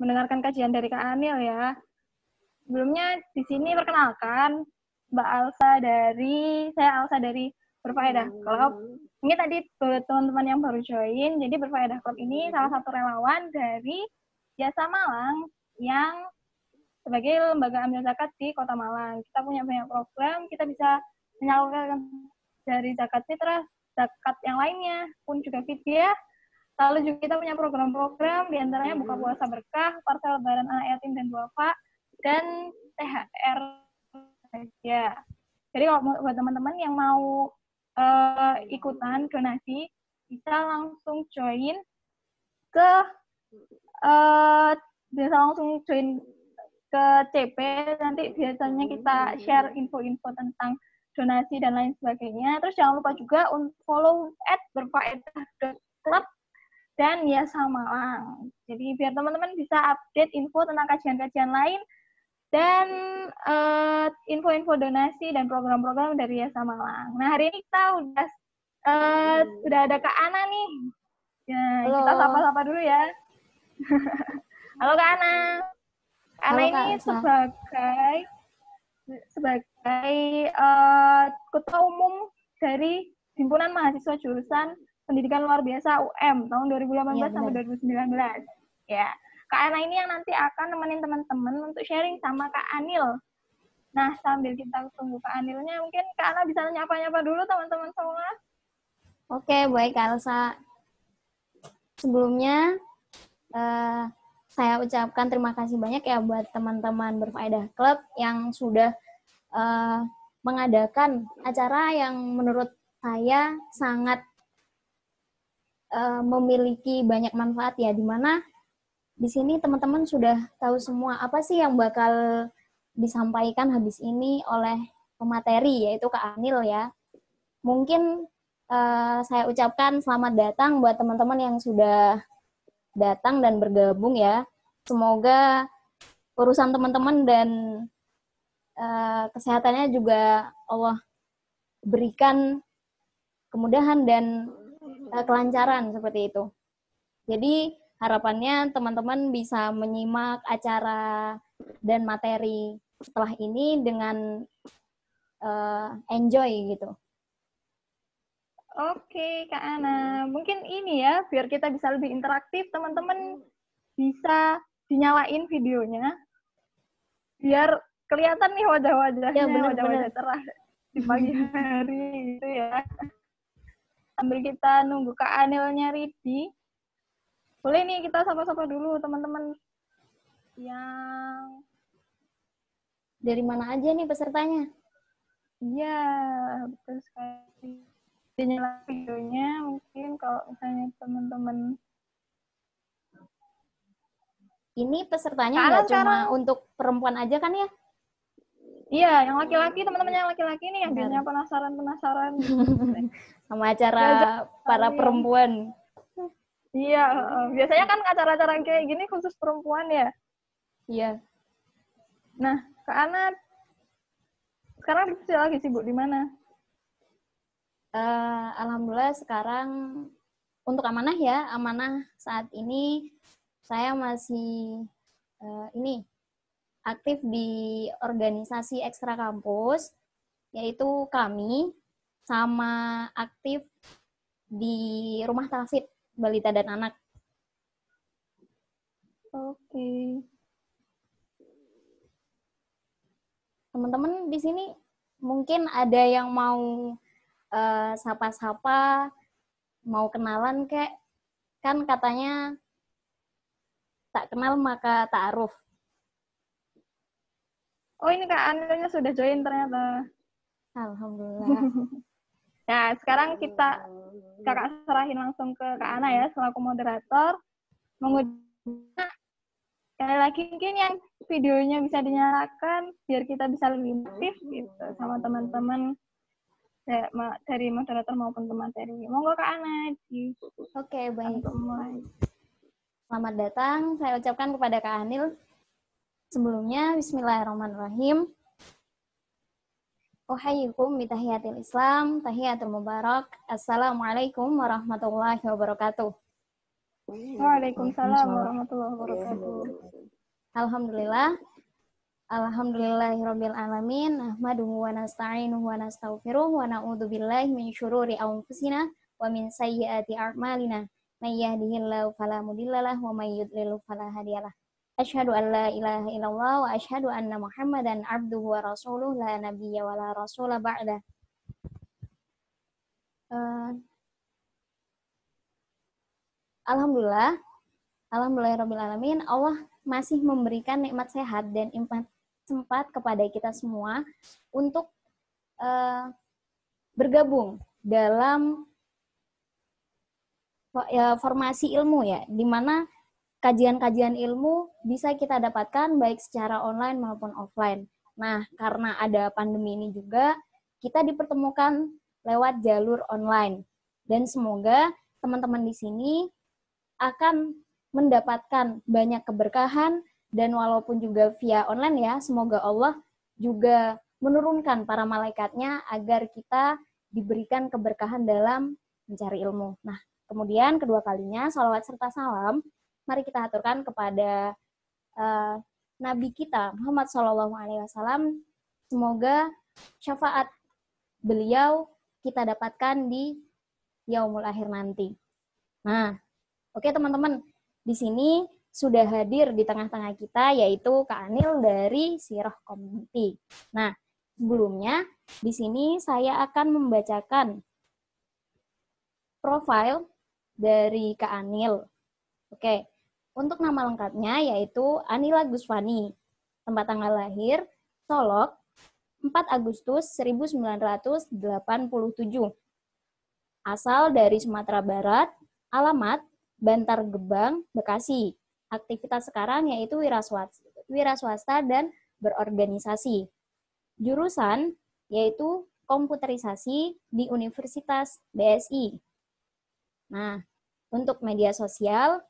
mendengarkan kajian dari Kak Anil ya. Sebelumnya di sini perkenalkan saya Alsa dari Berfaedah Club. Ini tadi teman-teman yang baru join, jadi Berfaedah Club ini salah satu relawan dari Jasa Malang yang sebagai lembaga amil zakat di Kota Malang. Kita punya banyak program, kita bisa menyalurkan dari zakat fitrah, zakat yang lainnya, pun juga fidyah. Lalu juga kita punya program-program, diantaranya buka puasa berkah, parcel lebaran anak yatim dan duafa, dan THR saja. Jadi kalau buat teman-teman yang mau ikutan donasi, bisa langsung join ke ke CP, nanti biasanya kita share info-info tentang donasi dan lain sebagainya. Terus jangan lupa juga untuk follow @berfaedah.club dan Yasa Malang. Jadi biar teman-teman bisa update info tentang kajian-kajian lain dan info-info donasi dan program-program dari Yasa Malang. Nah, hari ini kita udah ada Kak Ana nih. Ya, kita sapa-sapa dulu ya. Halo Kak Ana. Kak Ana ini sebagai ketua umum dari Himpunan Mahasiswa Jurusan Pendidikan Luar Biasa UM tahun 2018 sampai 2019. Ya, Kak Ana ini yang nanti akan nemenin teman-teman untuk sharing sama Kak Anil. Nah, sambil kita tunggu Kak Anilnya, mungkin Kak Ana bisa nyapa-nyapa dulu teman-teman semua. Oke, baik Alsa. Sebelumnya, saya ucapkan terima kasih banyak ya buat teman-teman Berfaedah Club yang sudah mengadakan acara yang menurut saya sangat memiliki banyak manfaat ya, di mana di sini teman-teman sudah tahu semua apa sih yang bakal disampaikan habis ini oleh pemateri, yaitu Kak Anil ya. Mungkin saya ucapkan selamat datang buat teman-teman yang sudah datang dan bergabung ya. Semoga urusan teman-teman dan kesehatannya juga Allah berikan kemudahan dan kelancaran seperti itu. Jadi harapannya teman-teman bisa menyimak acara dan materi setelah ini dengan enjoy gitu. Oke, Kak Ana. Mungkin ini ya, biar kita bisa lebih interaktif, teman-teman bisa dinyalain videonya, biar kelihatan nih wajah-wajahnya, ya, wajah-wajah cerah di pagi hari gitu ya. Sambil kita nunggu Kak Anilnya ready, boleh nih kita sapa-sapa dulu teman-teman yang... Dari mana aja nih pesertanya? Iya, betul sekali. Dinyalain videonya, mungkin kalau misalnya teman-teman... Ini pesertanya nggak cuma untuk perempuan aja kan ya? Iya, yang laki-laki, teman-teman yang laki-laki nih yang biasanya penasaran. Sama acara para perempuan. Iya, biasanya kan acara-acara kayak gini khusus perempuan ya? Iya. Nah, Kak Ana, sekarang lagi sibuk di mana? Alhamdulillah sekarang untuk amanah ya, amanah saat ini saya masih aktif di organisasi ekstra kampus, yaitu kami, sama aktif di rumah tafid balita dan anak. Oke. Teman-teman di sini mungkin ada yang mau sapa-sapa, mau kenalan kek, kan katanya tak kenal maka ta'aruf. Oh, ini Kak Anilnya sudah join ternyata. Alhamdulillah. Nah, sekarang kakak serahin langsung ke Kak Ana ya, selaku moderator. Sekali lagi mungkin yang videonya bisa dinyalakan, biar kita bisa lebih aktif gitu, sama teman-teman dari moderator maupun pemateri. Monggo Kak Ana. Oke, baik. Selamat datang, saya ucapkan kepada Kak Anil. Sebelumnya, bismillahirrahmanirrahim. Uhayyikum bitahiyatil Islam, tahiyatul mubarak. Assalamualaikum warahmatullahi wabarakatuh. Waalaikumsalam warahmatullahi wabarakatuh. Alhamdulillah. Alhamdulillahirabbil alamin. Nahmaduhu wa nasta'inuhu wa nastaghfiruh wa na'udzu billahi min syururi anfusina wa min sayyiati a'malina. May yahdihillahu fala mudhillalah wa may yudlil fala hadiyalah. Asyhadu an la ilaha illallah wa asyhadu anna Muhammadan abduhu wa rasuluh la nabiyya wa la rasula ba'da. Alhamdulillah. Alhamdulillahirabbil alamin. Allah masih memberikan nikmat sehat dan iman sempat kepada kita semua untuk bergabung dalam formasi ilmu ya, di mana kajian-kajian ilmu bisa kita dapatkan baik secara online maupun offline. Nah, karena ada pandemi ini juga, kita dipertemukan lewat jalur online. Dan semoga teman-teman di sini akan mendapatkan banyak keberkahan, dan walaupun juga via online ya, semoga Allah juga menurunkan para malaikatnya agar kita diberikan keberkahan dalam mencari ilmu. Nah, kemudian kedua kalinya, salawat serta salam, mari kita aturkan kepada Nabi kita, Muhammad SAW. Semoga syafaat beliau kita dapatkan di yaumul akhir nanti. Nah, oke teman-teman, di sini sudah hadir di tengah-tengah kita, yaitu Kak Anil dari Sirah Community. Nah, sebelumnya, di sini saya akan membacakan profil dari Kak Anil. Oke, untuk nama lengkapnya yaitu Anila Gusvani. Tempat tanggal lahir, Solok, 4 Agustus 1987. Asal dari Sumatera Barat, alamat Bantar Gebang, Bekasi. Aktivitas sekarang yaitu wira swasta dan berorganisasi. Jurusan yaitu komputerisasi di Universitas BSI. Nah, untuk media sosial,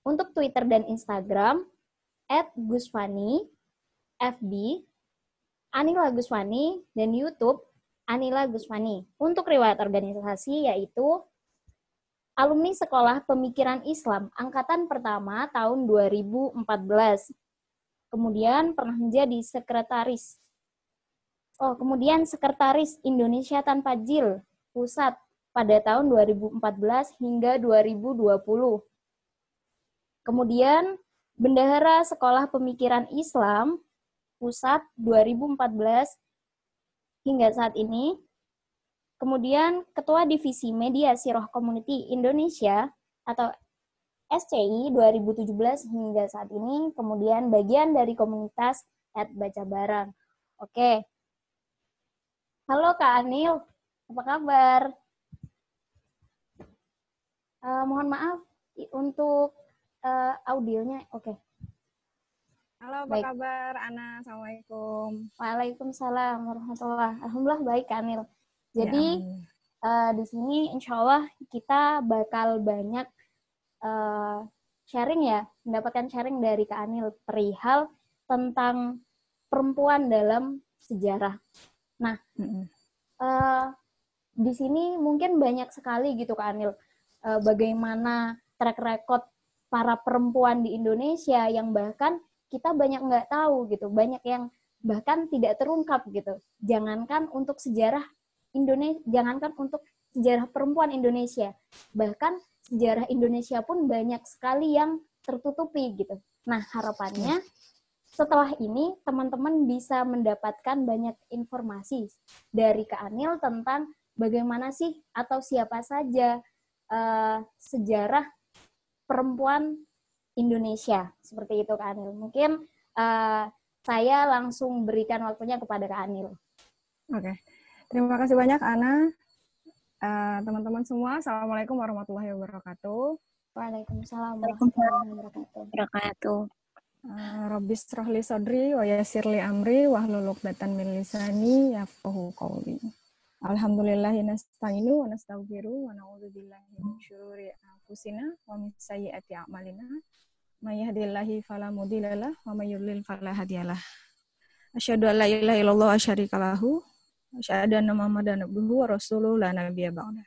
untuk Twitter dan Instagram, @gusvani, FB, Anila Gusvani, dan YouTube, Anila Gusvani. Untuk riwayat organisasi yaitu alumni Sekolah Pemikiran Islam Angkatan Pertama tahun 2014. Kemudian pernah menjadi sekretaris Indonesia Tanpa Jil Pusat pada tahun 2014 hingga 2020. Kemudian Bendahara Sekolah Pemikiran Islam Pusat 2014 hingga saat ini. Kemudian Ketua Divisi Media Sirah Community Indonesia atau SCI 2017 hingga saat ini. Kemudian bagian dari komunitas @bacabareng. Oke. Halo Kak Anil, apa kabar? Mohon maaf untuk audionya. Oke. Halo, apa kabar Ana? Assalamualaikum. Waalaikumsalam warahmatullahi. Alhamdulillah baik Kak Anil. Jadi di sini insya Allah kita bakal banyak sharing ya, mendapatkan sharing dari Kak Anil perihal tentang perempuan dalam sejarah. Nah, di sini mungkin banyak sekali gitu Kak Anil, bagaimana track record para perempuan di Indonesia yang bahkan kita banyak nggak tahu gitu, banyak yang bahkan tidak terungkap gitu. Jangankan untuk sejarah Indonesia, jangankan untuk sejarah perempuan Indonesia, bahkan sejarah Indonesia pun banyak sekali yang tertutupi gitu. Nah, harapannya setelah ini teman-teman bisa mendapatkan banyak informasi dari Kak Anil tentang bagaimana sih atau siapa saja sejarah perempuan Indonesia. Seperti itu Kak Anil. Mungkin saya langsung berikan waktunya kepada Kak Anil. Oke. Terima kasih banyak, Ana. Teman-teman semua, Assalamualaikum warahmatullahi wabarakatuh. Waalaikumsalam warahmatullahi wabarakatuh. Rabbi shrah li sadri wa yassir li amri wahlul 'uqdatam min lisani yafqahu qawli. Alhamdulillahi nasta'inu wa nastaghfiru wa na'udzu billahi min syururi anfusina wa min sayyiati a'malina. May yahdihillahu fala mudhillalah wa may yudlil fala hadiyalah. Asyhadu an la ilaha illallah wa syarika lahu. Asyhadu anna Muhammadan abduhu wa rasuluhu la nabiyya ba'da.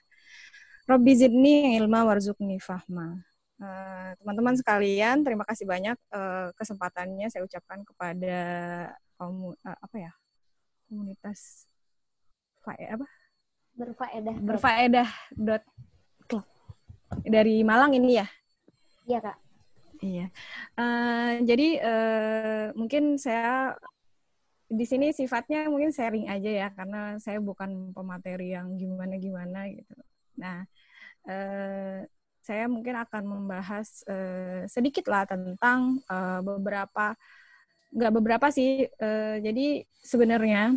Rabbi zidni ilma warzuqni fahma. Teman-teman sekalian, terima kasih banyak kesempatannya saya ucapkan kepada komunitas berfaedah club dari Malang ini ya. Iya Kak. Iya. Jadi mungkin saya di sini sifatnya mungkin sharing aja ya, karena saya bukan pemateri yang gimana-gimana gitu. Nah, saya mungkin akan membahas sedikit lah tentang nggak beberapa sih. Jadi sebenarnya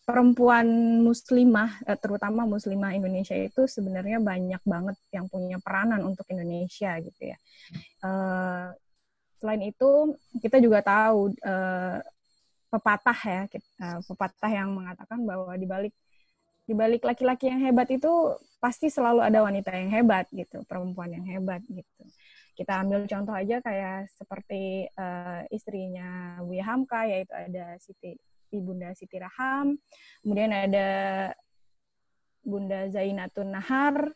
perempuan muslimah, terutama muslimah Indonesia itu sebenarnya banyak banget yang punya peranan untuk Indonesia gitu ya. Selain itu, kita juga tahu pepatah ya, pepatah yang mengatakan bahwa di balik laki-laki yang hebat itu pasti selalu ada wanita yang hebat gitu, perempuan yang hebat gitu. Kita ambil contoh aja kayak seperti istrinya Buya Hamka, yaitu ada Ibunda Siti Raham, kemudian ada Bunda Zainatun Nahar,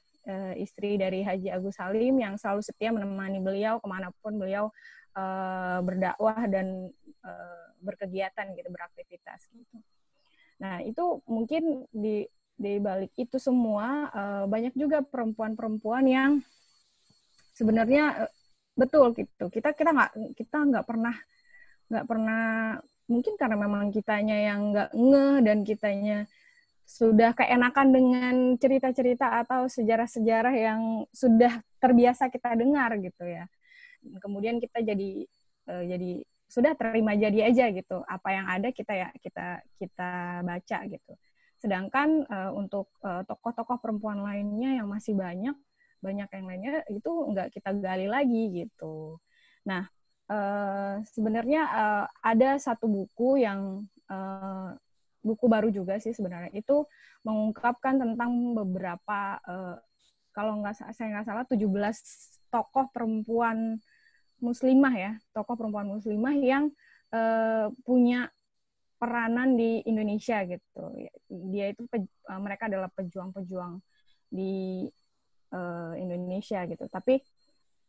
istri dari Haji Agus Salim yang selalu setia menemani beliau kemanapun beliau berdakwah dan berkegiatan gitu, beraktivitas gitu. Nah, itu mungkin di balik itu semua banyak juga perempuan-perempuan yang sebenarnya betul gitu. Kita nggak pernah mungkin karena memang kitanya yang nggak ngeh dan kitanya sudah keenakan dengan cerita-cerita atau sejarah-sejarah yang sudah terbiasa kita dengar gitu ya. Kemudian kita jadi sudah terima jadi aja gitu. Apa yang ada kita baca gitu. Sedangkan untuk tokoh-tokoh perempuan lainnya yang masih banyak yang lainnya itu nggak kita gali lagi gitu. Nah, sebenarnya ada satu buku yang buku baru juga sih sebenarnya, itu mengungkapkan tentang beberapa kalau saya nggak salah 17 tokoh perempuan muslimah ya, tokoh perempuan muslimah yang punya peranan di Indonesia gitu. Dia itu mereka adalah pejuang-pejuang di Indonesia gitu. Tapi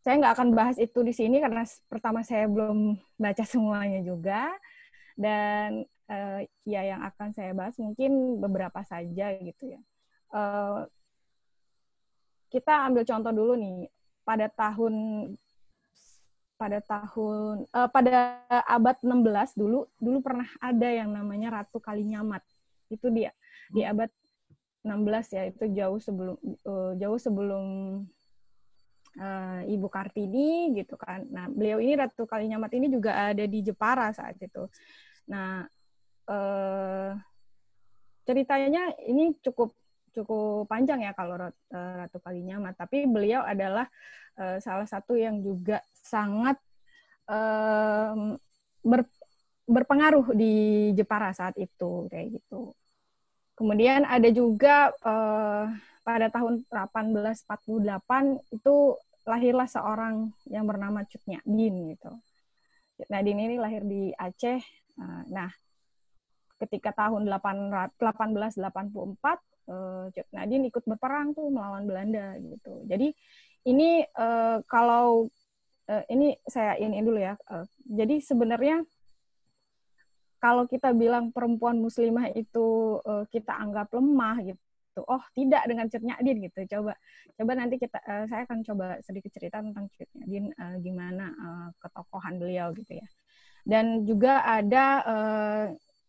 saya nggak akan bahas itu di sini karena pertama saya belum baca semuanya juga, dan ya yang akan saya bahas mungkin beberapa saja gitu ya. Kita ambil contoh dulu nih, pada abad 16 dulu pernah ada yang namanya Ratu Kalinyamat. Itu dia di abad 16 ya, itu jauh sebelum Ibu Kartini gitu kan. Nah, beliau ini Ratu Kalinyamat ini juga ada di Jepara saat itu. Nah, ceritanya ini cukup panjang ya kalau Ratu Kalinyamat, tapi beliau adalah salah satu yang juga sangat berpengaruh di Jepara saat itu kayak gitu. Kemudian ada juga pada tahun 1848 itu lahirlah seorang yang bernama Cut Nyak-dien gitu. Cut Nyak-dien ini lahir di Aceh. Nah, ketika tahun 1884 Cut Nyak-dien ikut berperang tuh melawan Belanda gitu. Jadi ini kalau ini saya ini dulu ya. Jadi sebenarnya kalau kita bilang perempuan muslimah itu kita anggap lemah gitu. Oh, tidak dengan Cut Nyak-dien gitu. Coba nanti saya akan coba sedikit cerita tentang Cut Nyak-dien gimana ketokohan beliau gitu ya. Dan juga ada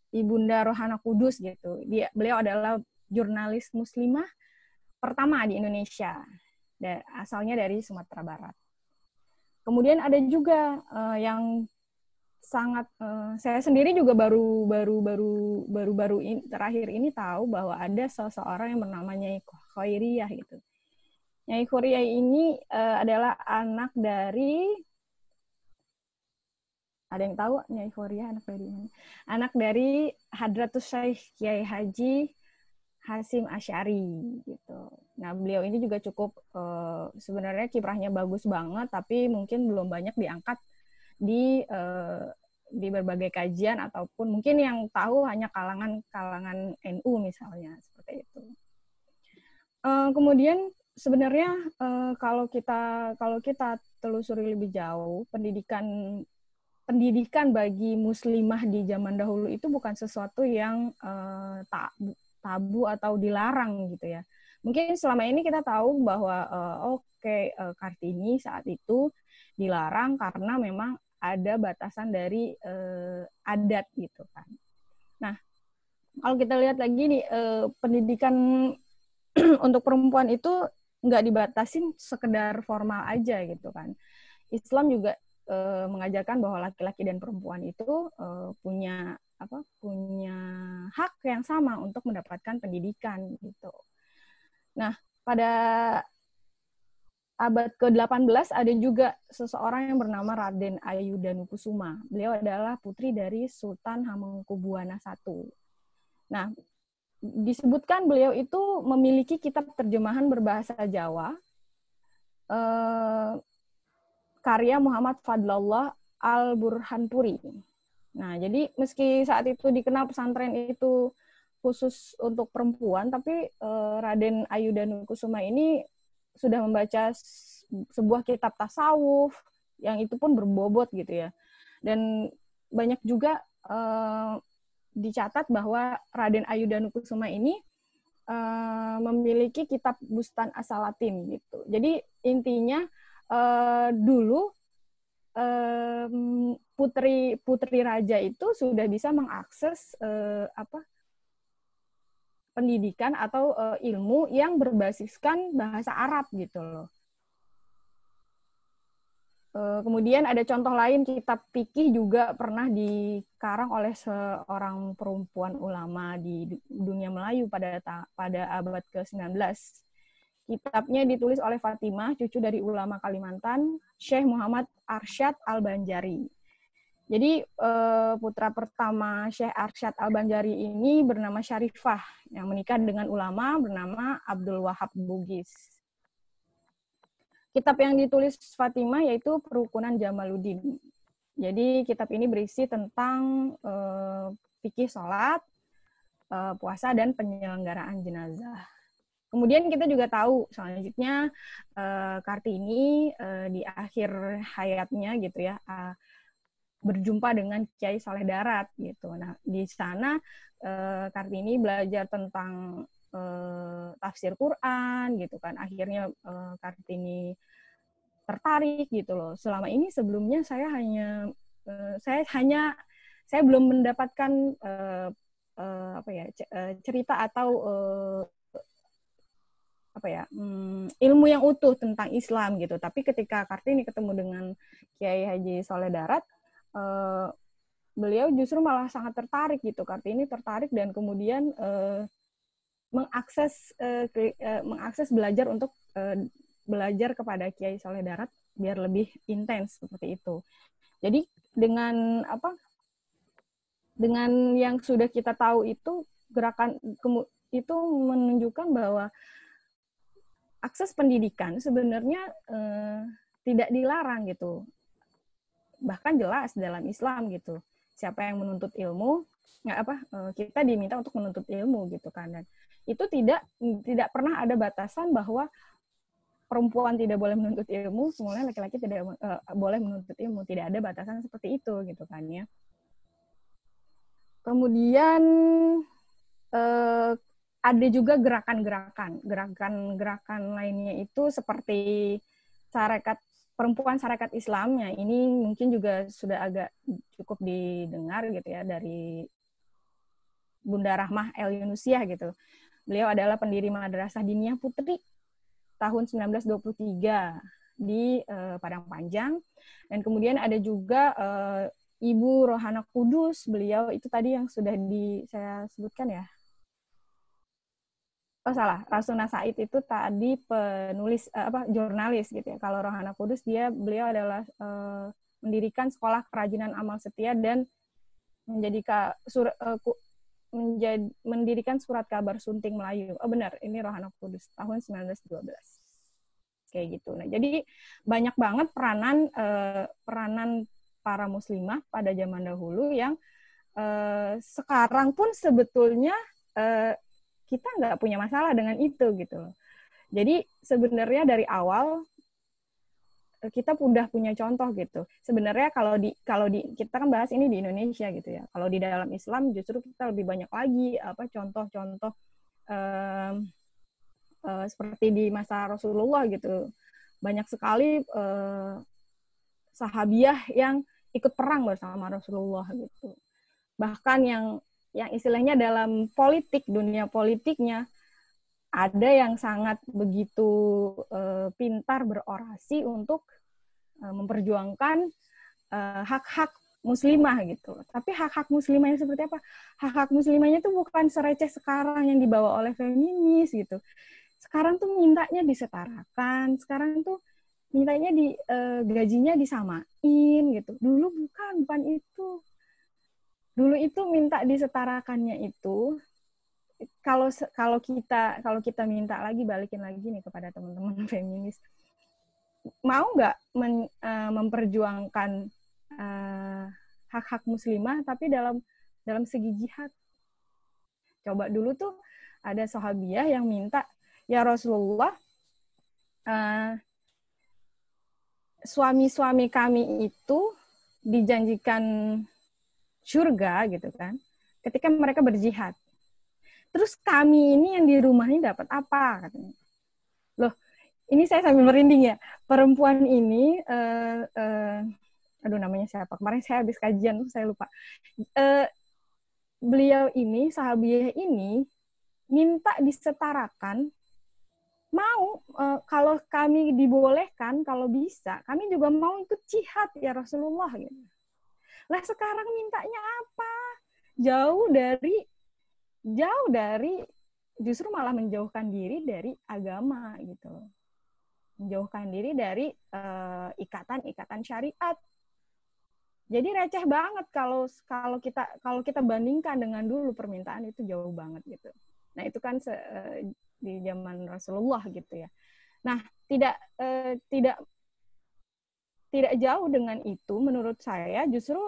Ibunda Rohana Kudus gitu. Beliau adalah jurnalis muslimah pertama di Indonesia. Asalnya dari Sumatera Barat. Kemudian ada juga yang sangat saya sendiri juga baru terakhir ini tahu bahwa ada seseorang yang bernama Nyai Khoiriyah gitu. Nyai Khoiriyah ini adalah anak dari, ada yang tahu Nyai Khoiriyah anak dari mana? Anak dari Hadratus Syekh Kiai Haji Hasyim Asy'ari gitu. Nah, beliau ini juga cukup sebenarnya kiprahnya bagus banget, tapi mungkin belum banyak diangkat di berbagai kajian, ataupun mungkin yang tahu hanya kalangan NU misalnya seperti itu. Kemudian sebenarnya kalau kita telusuri lebih jauh, pendidikan bagi muslimah di zaman dahulu itu bukan sesuatu yang tabu atau dilarang gitu ya. Mungkin selama ini kita tahu bahwa Kartini saat itu dilarang karena memang ada batasan dari adat gitu kan. Nah, kalau kita lihat lagi nih, pendidikan untuk perempuan itu nggak dibatasin sekedar formal aja gitu kan. Islam juga mengajarkan bahwa laki-laki dan perempuan itu punya hak yang sama untuk mendapatkan pendidikan gitu. Nah, pada abad ke-18 ada juga seseorang yang bernama Raden Ayudanukusuma. Beliau adalah putri dari Sultan Hamengkubuwana I. Nah, disebutkan beliau itu memiliki kitab terjemahan berbahasa Jawa, karya Muhammad Fadlallah Al-Burhanpuri. Nah, jadi meski saat itu dikenal pesantren itu khusus untuk perempuan, tapi Raden Ayudanukusuma ini sudah membaca sebuah kitab tasawuf yang itu pun berbobot gitu ya. Dan banyak juga dicatat bahwa Raden Ayudanukusuma ini memiliki kitab Bustan As-Salatin gitu. Jadi intinya dulu putri raja itu sudah bisa mengakses pendidikan atau ilmu yang berbasiskan bahasa Arab gitu loh. Kemudian ada contoh lain, kitab fikih juga pernah dikarang oleh seorang perempuan ulama di dunia Melayu pada abad ke-19. Kitabnya ditulis oleh Fatimah, cucu dari ulama Kalimantan, Syekh Muhammad Arsyad Al-Banjari. Jadi putra pertama Syekh Arsyad Al-Banjari ini bernama Syarifah, yang menikah dengan ulama bernama Abdul Wahab Bugis. Kitab yang ditulis Fatimah yaitu Perukunan Jamaluddin. Jadi kitab ini berisi tentang fikih sholat, puasa, dan penyelenggaraan jenazah. Kemudian kita juga tahu selanjutnya Kartini di akhir hayatnya gitu ya berjumpa dengan Kiai Saleh Darat gitu. Nah di sana Kartini belajar tentang tafsir Quran gitu kan. Akhirnya Kartini tertarik gitu loh. Selama ini sebelumnya saya belum mendapatkan cerita atau ilmu yang utuh tentang Islam gitu. Tapi ketika Kartini ketemu dengan Kiai Haji Saleh Darat, beliau justru malah sangat tertarik gitu. Kartini tertarik dan kemudian mengakses belajar untuk belajar kepada Kiai Saleh Darat biar lebih intens seperti itu. Jadi dengan yang sudah kita tahu itu, gerakan itu menunjukkan bahwa akses pendidikan sebenarnya tidak dilarang gitu. Bahkan jelas dalam Islam gitu. Siapa yang menuntut ilmu, kita diminta untuk menuntut ilmu gitu kan. Dan itu tidak pernah ada batasan bahwa perempuan tidak boleh menuntut ilmu, semuanya laki-laki tidak boleh menuntut ilmu. Tidak ada batasan seperti itu gitu kan ya. Kemudian ada juga gerakan-gerakan lainnya itu seperti perempuan Sarekat Islam. Ini mungkin juga sudah agak cukup didengar gitu ya dari Bunda Rahmah El Yunusiah gitu. Beliau adalah pendiri Madrasah Diniyah Putri tahun 1923 di Padang Panjang. Dan kemudian ada juga Ibu Rohana Kudus, beliau itu tadi yang sudah saya sebutkan ya. Rasuna Said itu tadi penulis jurnalis gitu ya. Kalau Rohana Kudus beliau adalah mendirikan Sekolah Kerajinan Amal Setia dan mendirikan Surat Kabar Sunting Melayu. Oh benar, ini Rohana Kudus tahun 1912. Kayak gitu. Nah, jadi banyak banget peranan para muslimah pada zaman dahulu yang sekarang pun sebetulnya kita nggak punya masalah dengan itu gitu loh. Jadi sebenarnya dari awal kita udah punya contoh gitu. Sebenarnya kalau di kita kan bahas ini di Indonesia gitu ya. Kalau di dalam Islam justru kita lebih banyak lagi contoh-contoh seperti di masa Rasulullah gitu. Banyak sekali sahabiah yang ikut perang bersama Rasulullah gitu. Bahkan yang istilahnya dalam politik, dunia politiknya, ada yang sangat begitu pintar berorasi untuk memperjuangkan hak-hak muslimah gitu. Tapi hak-hak muslimahnya seperti apa? Hak-hak muslimahnya itu bukan sereceh sekarang yang dibawa oleh feminis gitu. Sekarang tuh mintanya disetarakan, sekarang tuh mintanya gajinya disamain gitu. Dulu bukan itu. Dulu itu minta disetarakannya itu kalau kita minta lagi, balikin lagi nih kepada teman-teman feminis, mau nggak memperjuangkan hak-hak muslimah tapi dalam segi jihad? Coba dulu tuh ada sahabiah yang minta, ya Rasulullah, suami-suami kami itu dijanjikan surga gitu kan, ketika mereka berjihad. Terus kami ini yang di rumah ini dapat apa? Katanya. Loh, ini saya sambil merinding ya. Perempuan ini, aduh namanya siapa? Kemarin saya habis kajian, saya lupa. Beliau ini, sahabiah ini, minta disetarakan, mau kalau kami dibolehkan, kalau bisa, kami juga mau ikut jihad ya Rasulullah. Gitu. Lah sekarang mintanya apa? Jauh dari justru malah menjauhkan diri dari agama gitu, menjauhkan diri dari ikatan-ikatan syariat. Jadi receh banget kalau kita bandingkan dengan dulu, permintaan itu jauh banget gitu. Nah itu kan di zaman Rasulullah gitu ya. Nah tidak jauh dengan itu menurut saya justru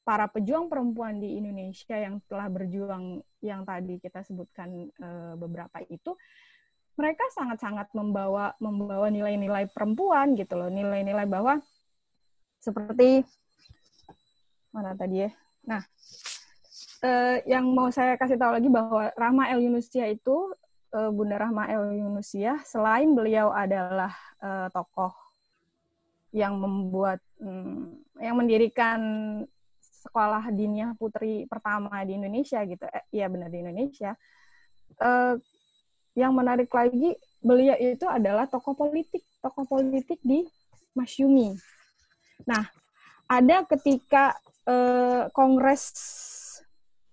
para pejuang perempuan di Indonesia yang telah berjuang yang tadi kita sebutkan beberapa itu, mereka sangat-sangat membawa nilai-nilai perempuan gitu loh, nilai-nilai bahwa seperti mana tadi ya. Nah, yang mau saya kasih tahu lagi bahwa Rahma El Yunusiah itu, Bunda Rahma El Yunusiah, selain beliau adalah tokoh yang mendirikan sekolah diniyah putri pertama di Indonesia gitu, iya benar di Indonesia. Yang menarik lagi, beliau itu adalah tokoh politik di Masyumi. Nah, ada ketika kongres,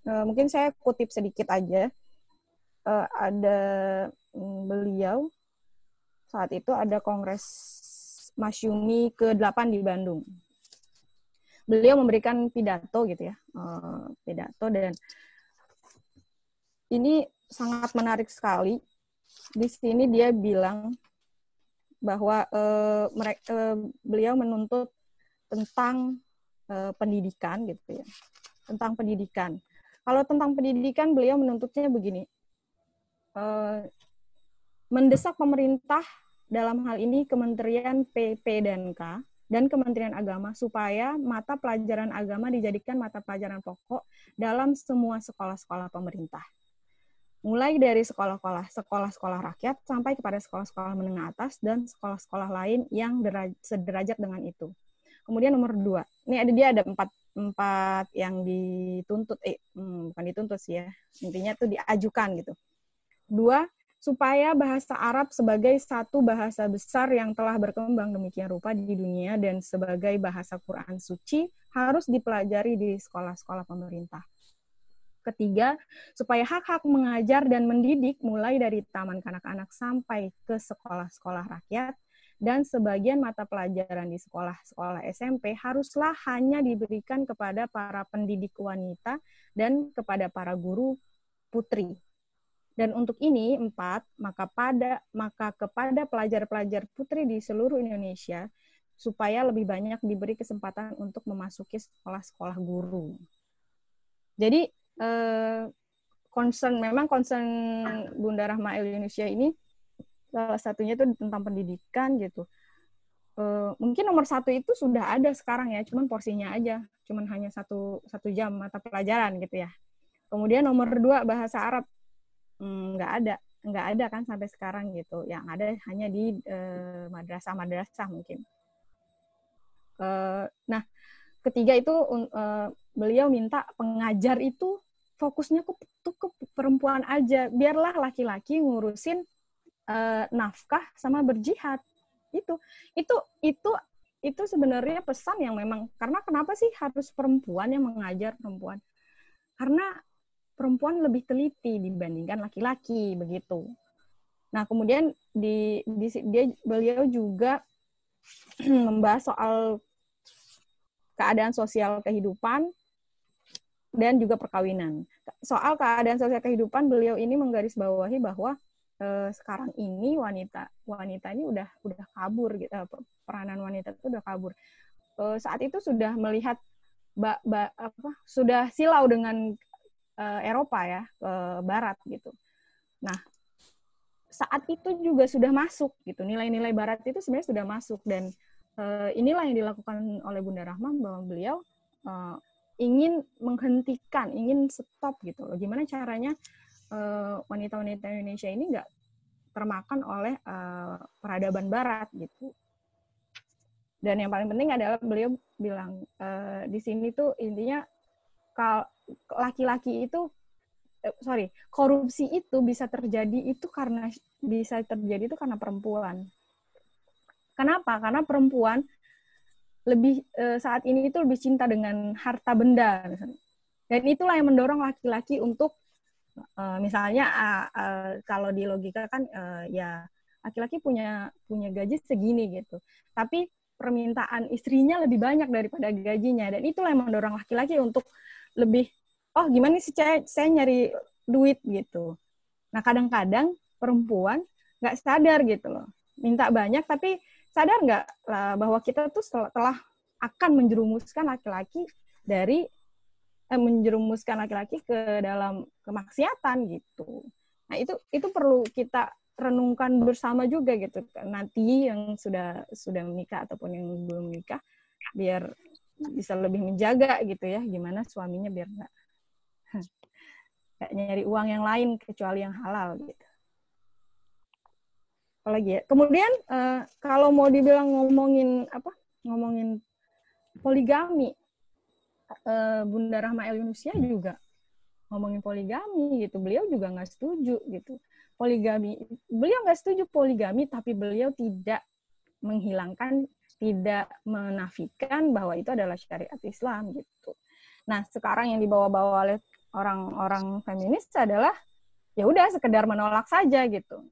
mungkin saya kutip sedikit aja, ada beliau saat itu ada kongres Masyumi ke-8 di Bandung. Beliau memberikan pidato gitu ya, pidato, dan ini sangat menarik sekali. Di sini dia bilang bahwa beliau menuntut tentang pendidikan gitu ya, tentang pendidikan. Kalau tentang pendidikan beliau menuntutnya begini, mendesak pemerintah, dalam hal ini Kementerian PP dan K dan Kementerian Agama, supaya mata pelajaran agama dijadikan mata pelajaran pokok dalam semua sekolah-sekolah pemerintah. Mulai dari sekolah-sekolah rakyat sampai kepada sekolah-sekolah menengah atas dan sekolah-sekolah lain yang sederajat dengan itu. Kemudian nomor 2, ini ada 4 yang dituntut, bukan dituntut sih ya, intinya tuh diajukan gitu. 2, supaya bahasa Arab sebagai satu bahasa besar yang telah berkembang demikian rupa di dunia dan sebagai bahasa Quran suci harus dipelajari di sekolah-sekolah pemerintah. 3, supaya hak-hak mengajar dan mendidik mulai dari taman kanak-kanak sampai ke sekolah-sekolah rakyat dan sebagian mata pelajaran di sekolah-sekolah SMP haruslah hanya diberikan kepada para pendidik wanita dan kepada para guru putri. Dan untuk ini 4, maka kepada pelajar-pelajar putri di seluruh Indonesia supaya lebih banyak diberi kesempatan untuk memasuki sekolah-sekolah guru. Jadi memang concern Bunda Rahma Indonesia ini salah satunya itu tentang pendidikan gitu. Mungkin nomor 1 itu sudah ada sekarang ya, cuman porsinya aja, cuman hanya satu jam mata pelajaran gitu ya. Kemudian nomor 2 bahasa Arab, nggak ada kan sampai sekarang gitu. Yang ada hanya di madrasah mungkin. Nah, ketiga itu beliau minta pengajar itu fokusnya ke perempuan aja, biarlah laki-laki ngurusin nafkah sama berjihad. Itu sebenarnya pesan yang memang, karena kenapa sih harus perempuan yang mengajar perempuan? Karena perempuan lebih teliti dibandingkan laki-laki begitu. Nah, kemudian beliau juga membahas soal keadaan sosial kehidupan dan juga perkawinan. Soal keadaan sosial kehidupan, beliau ini menggarisbawahi bahwa sekarang ini wanita ini udah kabur gitu, peranan wanita itu udah kabur. Saat itu sudah melihat sudah silau dengan Eropa ya, ke barat gitu. Nah, saat itu juga sudah masuk gitu, nilai-nilai barat itu sebenarnya sudah masuk, dan inilah yang dilakukan oleh Bunda Rahma, bahwa beliau ingin menghentikan, ingin stop gitu loh. Gimana caranya wanita-wanita Indonesia ini nggak termakan oleh peradaban barat gitu. Dan yang paling penting adalah beliau bilang di sini tuh intinya laki-laki itu korupsi itu bisa terjadi itu karena perempuan. Kenapa? Karena perempuan lebih saat ini itu lebih cinta dengan harta benda, misalnya. Dan itulah yang mendorong laki-laki untuk misalnya kalau di logika kan ya laki-laki punya gaji segini gitu, tapi permintaan istrinya lebih banyak daripada gajinya, dan itulah yang mendorong laki-laki untuk lebih gimana sih saya nyari duit gitu. Nah, kadang-kadang perempuan nggak sadar gitu loh, minta banyak tapi sadar nggak bahwa kita tuh telah akan menjerumuskan laki-laki ke dalam kemaksiatan gitu. Nah, itu perlu kita renungkan bersama juga gitu. Nanti yang sudah menikah ataupun yang belum menikah, biar bisa lebih menjaga gitu ya, gimana suaminya biar nggak nyari uang yang lain kecuali yang halal gitu. Apalagi ya. Kemudian kalau mau dibilang ngomongin poligami, Bunda Rahma Indonesia juga ngomongin poligami gitu. Beliau juga nggak setuju gitu. Beliau nggak setuju poligami, tapi beliau tidak menghilangkan, tidak menafikan bahwa itu adalah syariat Islam gitu. Nah, sekarang yang dibawa-bawa oleh orang-orang feminis adalah ya udah sekedar menolak saja gitu.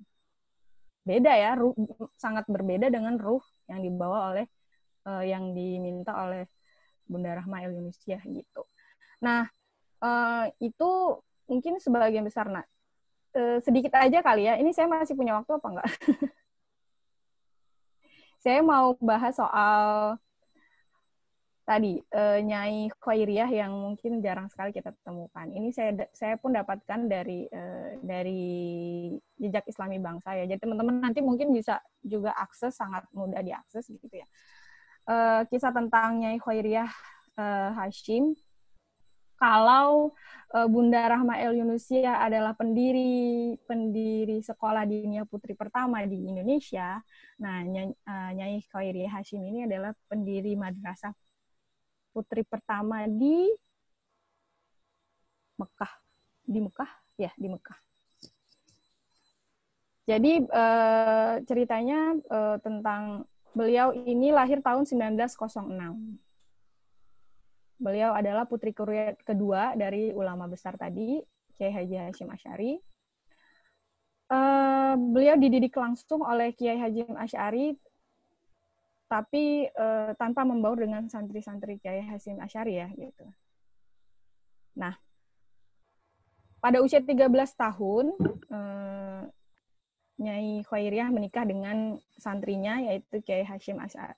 Beda ya, sangat berbeda dengan ruh yang dibawa oleh yang diminta oleh Bunda Rahma Indonesia gitu. Nah, itu mungkin sebagian besar. Nah, sedikit aja kali ya. Ini saya masih punya waktu apa enggak? Saya mau bahas soal tadi Nyai Khairiyah yang mungkin jarang sekali kita temukan. Ini saya pun dapatkan dari Jejak Islami Bangsa ya. Jadi teman-teman nanti mungkin bisa juga akses, sangat mudah diakses gitu ya. Kisah tentang Nyai Khairiyah Hashim. Kalau Bunda Rahma Indonesia adalah pendiri sekolah dinia putri pertama di Indonesia, nah Nyai Khairiyah Hashim ini adalah pendiri madrasah putri pertama di Mekah. Di Mekah. Jadi ceritanya tentang beliau ini lahir tahun 1906. Beliau adalah putri kedua dari ulama besar tadi, Kiai Haji Hashim Asy'ari. Beliau dididik langsung oleh Kiai Haji Asy'ari, tapi tanpa membaur dengan santri-santri Kiai Hashim Asy'ari ya gitu. Nah, pada usia 13 tahun, Nyai Khairiyah menikah dengan santrinya, yaitu Kiai Hashim Asy'ari.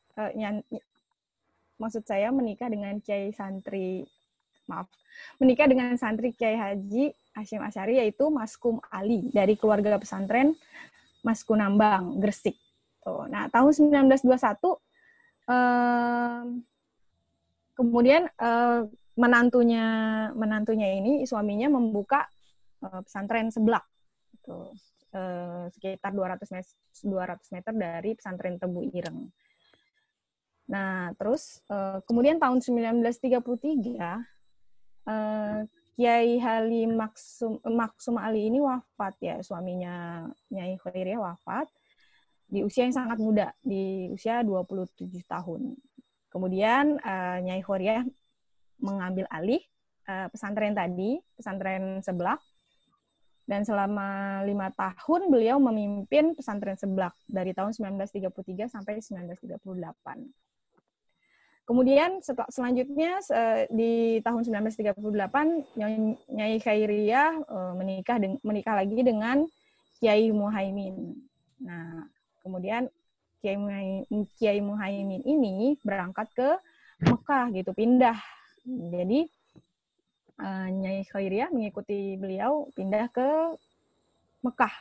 Menikah dengan santri Kiai Haji Hasyim Asy'ari, yaitu Maskum Ali dari keluarga pesantren Maskunambang, Gresik. Tuh. Nah, tahun 1921 kemudian menantunya ini, suaminya membuka pesantren Seblak, gitu. Sekitar 200 meter dari pesantren Tebu Ireng. Nah, terus kemudian tahun 1933 Kiai Halim Maksum Ali ini wafat ya, suaminya Nyai Khairiyah wafat di usia yang sangat muda, di usia 27 tahun. Kemudian Nyai Khairiyah mengambil alih pesantren tadi, pesantren Seblak, dan selama 5 tahun beliau memimpin pesantren Seblak dari tahun 1933 sampai 1938. Kemudian selanjutnya di tahun 1938 Nyai Khairiyah menikah lagi dengan Kiai Muhaimin. Nah, kemudian Kiai Muhaimin ini berangkat ke Mekah gitu, pindah. Jadi Nyai Khairiyah mengikuti beliau pindah ke Mekah.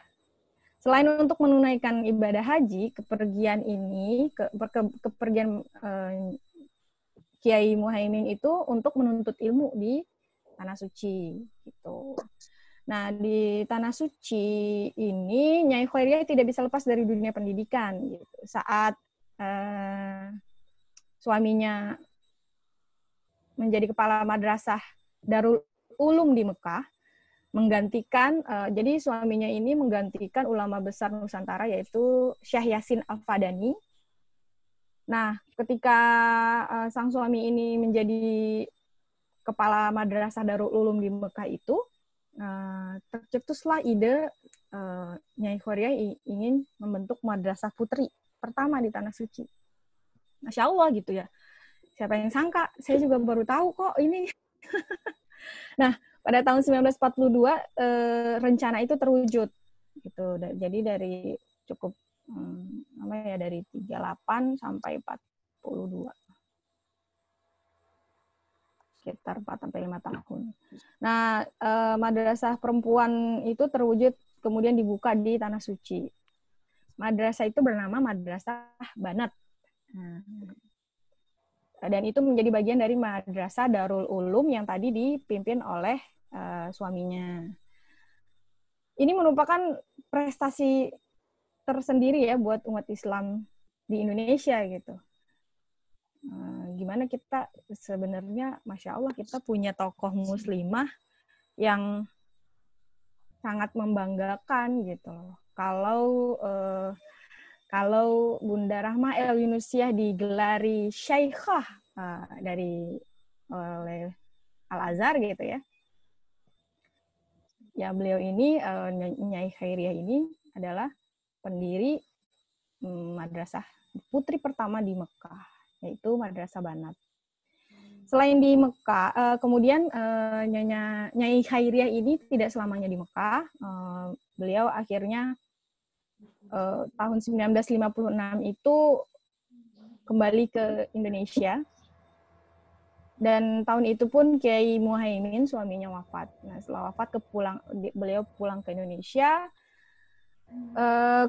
Selain untuk menunaikan ibadah haji, kepergian Kiai Muhaimin itu untuk menuntut ilmu di Tanah Suci gitu. Nah, di Tanah Suci ini Nyai Khairiyah tidak bisa lepas dari dunia pendidikan gitu. Saat suaminya menjadi kepala madrasah Darul Ulum di Mekah, jadi suaminya ini menggantikan ulama besar Nusantara, yaitu Syekh Yasin Al-Fadani. Nah, ketika sang suami ini menjadi kepala madrasah Darul Ulum di Mekah itu, tercetuslah ide Nyai Khairiyah ingin membentuk madrasah putri pertama di Tanah Suci. Masya Allah gitu ya. Siapa yang sangka? Saya juga baru tahu kok ini. Nah, pada tahun 1942 rencana itu terwujud gitu. Jadi dari cukup dari 38 sampai 42. Sekitar 4 sampai 5 tahun. Nah, madrasah perempuan itu terwujud kemudian dibuka di Tanah Suci. Madrasah itu bernama Madrasah Banat. Dan itu menjadi bagian dari Madrasah Darul Ulum yang tadi dipimpin oleh suaminya. Ini merupakan prestasi tersendiri ya buat umat Islam di Indonesia gitu. Gimana kita sebenarnya, Masya Allah, kita punya tokoh muslimah yang sangat membanggakan gitu. Kalau Bunda Rahmah El Yunusiah digelari Syaikhah oleh Al-Azhar gitu ya. Ya, beliau ini, Nyai Khairiyah ini adalah pendiri madrasah putri pertama di Mekah, yaitu Madrasah Banat. Selain di Mekah, kemudian Nyai Khairiyah ini tidak selamanya di Mekah. Beliau akhirnya tahun 1956 itu kembali ke Indonesia. Dan tahun itu pun Kiai Muhaimin suaminya wafat. Nah, setelah wafat beliau pulang ke Indonesia.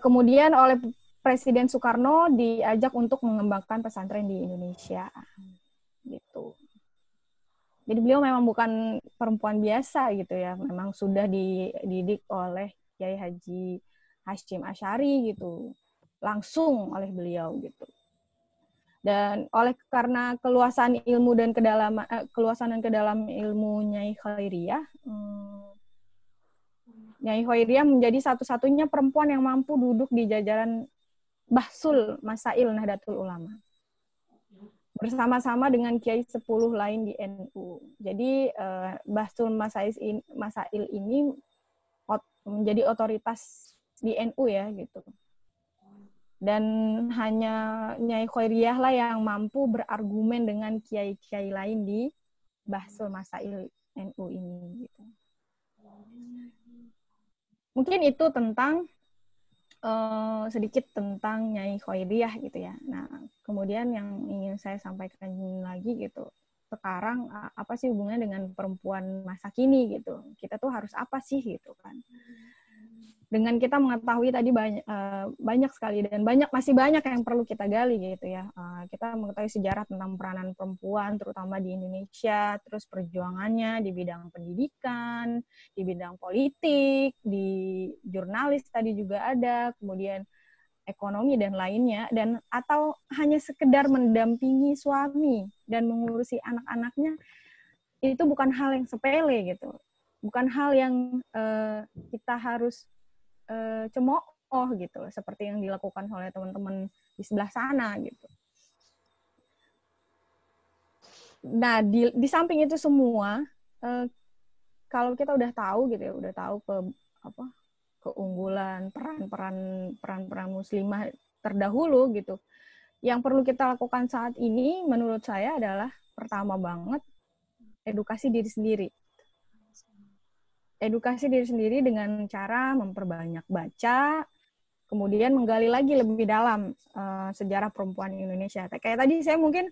Kemudian oleh Presiden Soekarno diajak untuk mengembangkan pesantren di Indonesia. Gitu. Jadi beliau memang bukan perempuan biasa gitu ya. Memang sudah dididik oleh Kiai Haji Hasyim Asy'ari gitu. Langsung oleh beliau gitu. Dan karena keluasan ilmu dan kedalaman ilmu Nyai Khairiyah, Nyai Khairiyah menjadi satu-satunya perempuan yang mampu duduk di jajaran Bahsul Masail Nahdlatul Ulama bersama-sama dengan Kiai 10 lain di NU. Jadi Bahsul Masail ini menjadi otoritas di NU ya gitu. Dan hanya Nyai Khairiyah lah yang mampu berargumen dengan kiai-kiai lain di Bahsul Masail NU ini. Gitu. Mungkin itu tentang sedikit tentang Nyai Khairiyah gitu ya. Nah, kemudian yang ingin saya sampaikan lagi gitu sekarang apa sih hubungannya dengan perempuan masa kini gitu. Kita tuh harus apa sih gitu kan. Dengan kita mengetahui tadi banyak sekali dan masih banyak yang perlu kita gali gitu ya. Kita mengetahui sejarah tentang peranan perempuan terutama di Indonesia, terus perjuangannya di bidang pendidikan, di bidang politik, di jurnalis tadi juga ada, kemudian ekonomi dan lainnya, dan atau hanya sekedar mendampingi suami dan mengurusi anak-anaknya, itu bukan hal yang sepele gitu, bukan hal yang kita harus cemooh gitu, seperti yang dilakukan oleh teman-teman di sebelah sana gitu. Nah di samping itu semua, kalau kita udah tahu gitu ya, udah tahu keunggulan peran muslimah terdahulu gitu. Yang perlu kita lakukan saat ini menurut saya adalah pertama banget edukasi diri sendiri. Edukasi diri sendiri dengan cara memperbanyak baca, kemudian menggali lagi lebih dalam sejarah perempuan Indonesia. Kayak tadi saya mungkin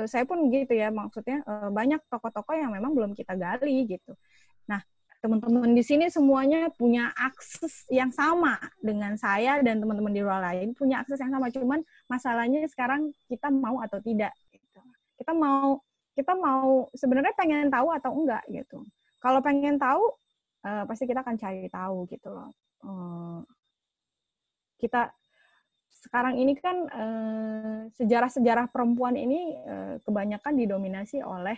saya pun gitu ya, maksudnya banyak tokoh-tokoh yang memang belum kita gali gitu. Nah, teman-teman di sini semuanya punya akses yang sama dengan saya dan teman-teman di luar lain punya akses yang sama. Cuman masalahnya sekarang kita mau atau tidak. Gitu. Kita mau sebenarnya pengen tahu atau enggak gitu. Kalau pengen tahu pasti kita akan cari tahu gitu loh. Kita sekarang ini kan sejarah-sejarah perempuan ini kebanyakan didominasi oleh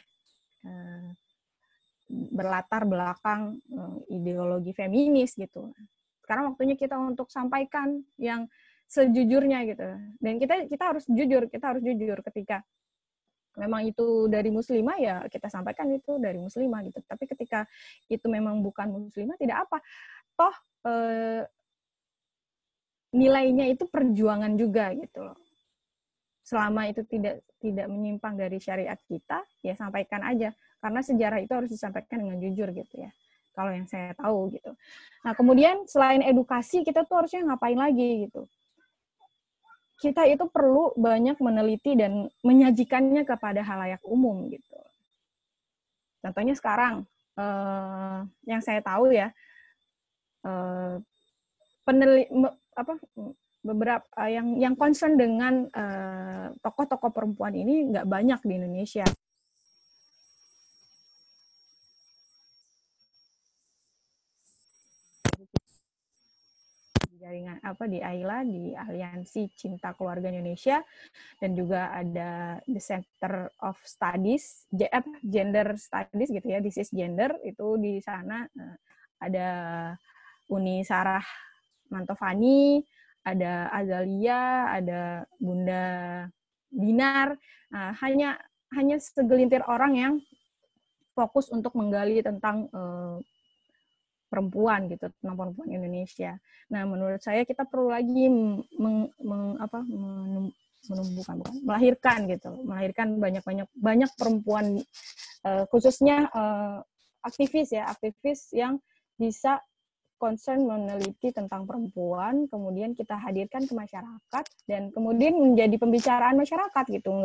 berlatar belakang ideologi feminis gitu. Sekarang waktunya kita untuk sampaikan yang sejujurnya gitu. Dan kita harus jujur ketika memang itu dari muslimah ya kita sampaikan itu dari muslimah gitu. Tapi ketika itu memang bukan muslimah tidak apa. Toh nilainya itu perjuangan juga gitu loh. Selama itu tidak menyimpang dari syariat kita, ya sampaikan aja. Karena sejarah itu harus disampaikan dengan jujur gitu ya. Kalau yang saya tahu gitu. Nah, kemudian selain edukasi, kita tuh harusnya ngapain lagi gitu. Kita itu perlu banyak meneliti dan menyajikannya kepada halayak umum gitu. Contohnya sekarang, yang saya tahu ya, beberapa yang concern dengan tokoh-tokoh perempuan ini nggak banyak di Indonesia. Jaringan di AILA, di Aliansi Cinta Keluarga Indonesia, dan juga ada The Center of Studies, Gender Studies gitu ya, This is Gender, itu di sana ada Uni Sarah Mantovani, ada Azalia, ada Bunda Dinar, hanya segelintir orang yang fokus untuk menggali tentang perempuan gitu, tentang perempuan Indonesia. Nah, menurut saya kita perlu lagi melahirkan banyak perempuan, khususnya aktivis yang bisa concern meneliti tentang perempuan, kemudian kita hadirkan ke masyarakat dan kemudian menjadi pembicaraan masyarakat gitu.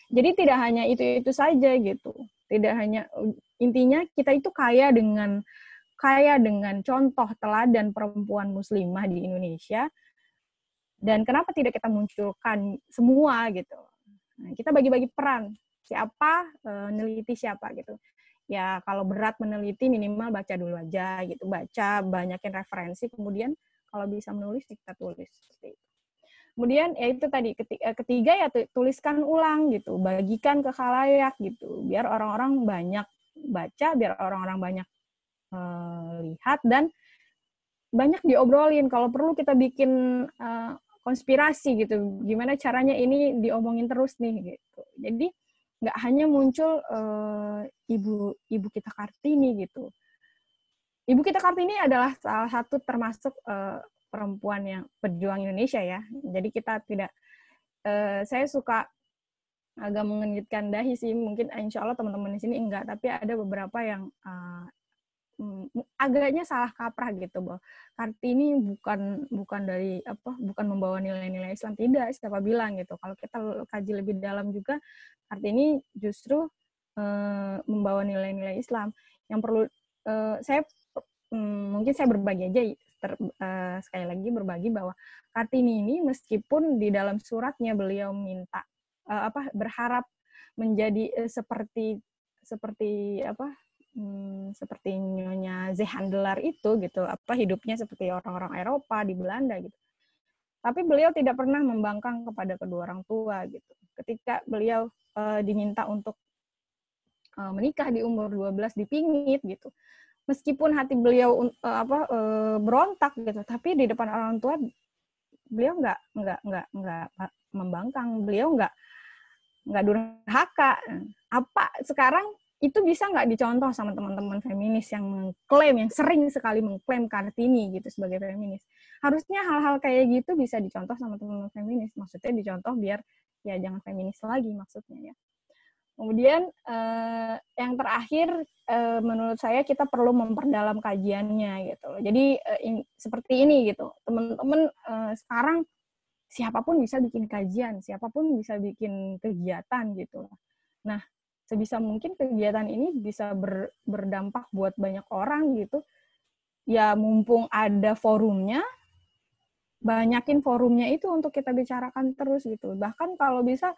Jadi tidak hanya itu saja gitu. Tidak hanya, intinya kita itu kaya dengan contoh teladan perempuan muslimah di Indonesia, dan kenapa tidak kita munculkan semua gitu. Nah, kita bagi-bagi peran, siapa meneliti siapa gitu. Ya kalau berat meneliti minimal baca dulu aja gitu, banyakin referensi, kemudian kalau bisa menulis kita tulis seperti itu. Kemudian ya itu tadi ketiga ya tuliskan ulang gitu, bagikan ke khalayak gitu, biar orang-orang banyak baca, biar orang-orang banyak lihat dan banyak diobrolin. Kalau perlu kita bikin konspirasi gitu, gimana caranya ini diomongin terus nih gitu. Jadi nggak hanya muncul ibu kita Kartini gitu. Ibu kita Kartini adalah salah satu termasuk perempuan yang pejuang Indonesia ya. Jadi kita tidak, saya suka agak mengenitkan dahi sih, mungkin insya Allah teman-teman di sini enggak, tapi ada beberapa yang agaknya salah kaprah gitu, bahwa Kartini bukan dari bukan membawa nilai-nilai Islam. Tidak, siapa bilang gitu. Kalau kita kaji lebih dalam juga, Kartini justru membawa nilai-nilai Islam. Yang perlu mungkin saya berbagi aja, sekali lagi berbagi bahwa Kartini ini meskipun di dalam suratnya beliau minta berharap menjadi seperti Nyonya Zehandelar itu gitu, hidupnya seperti orang-orang Eropa di Belanda gitu. Tapi beliau tidak pernah membangkang kepada kedua orang tua gitu. Ketika beliau diminta untuk menikah di umur 12 dipingit gitu. Meskipun hati beliau berontak gitu, tapi di depan orang tua beliau nggak membangkang, beliau nggak durhaka. Apa sekarang itu bisa nggak dicontoh sama teman-teman feminis yang sering sekali mengklaim Kartini gitu sebagai feminis? Harusnya hal-hal kayak gitu bisa dicontoh sama teman-teman feminis. Maksudnya dicontoh biar ya jangan feminis lagi maksudnya ya. Kemudian yang terakhir menurut saya kita perlu memperdalam kajiannya gitu. Jadi seperti ini gitu. Teman-teman sekarang siapapun bisa bikin kajian, siapapun bisa bikin kegiatan gitu. Nah, sebisa mungkin kegiatan ini bisa berdampak buat banyak orang gitu. Ya mumpung ada forumnya, banyakin forumnya itu untuk kita bicarakan terus gitu. Bahkan kalau bisa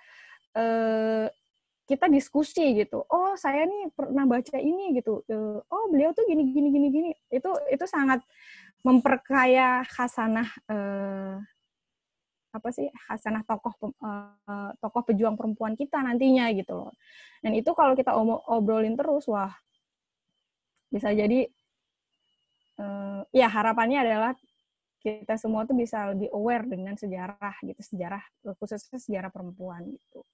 kita diskusi gitu. Oh, saya nih pernah baca ini gitu. Oh, beliau tuh gini. Itu sangat memperkaya khasanah khasanah tokoh pejuang perempuan kita nantinya gitu loh. Dan itu kalau kita obrolin terus, wah bisa jadi ya harapannya adalah kita semua tuh bisa lebih aware dengan sejarah gitu, khususnya sejarah perempuan gitu.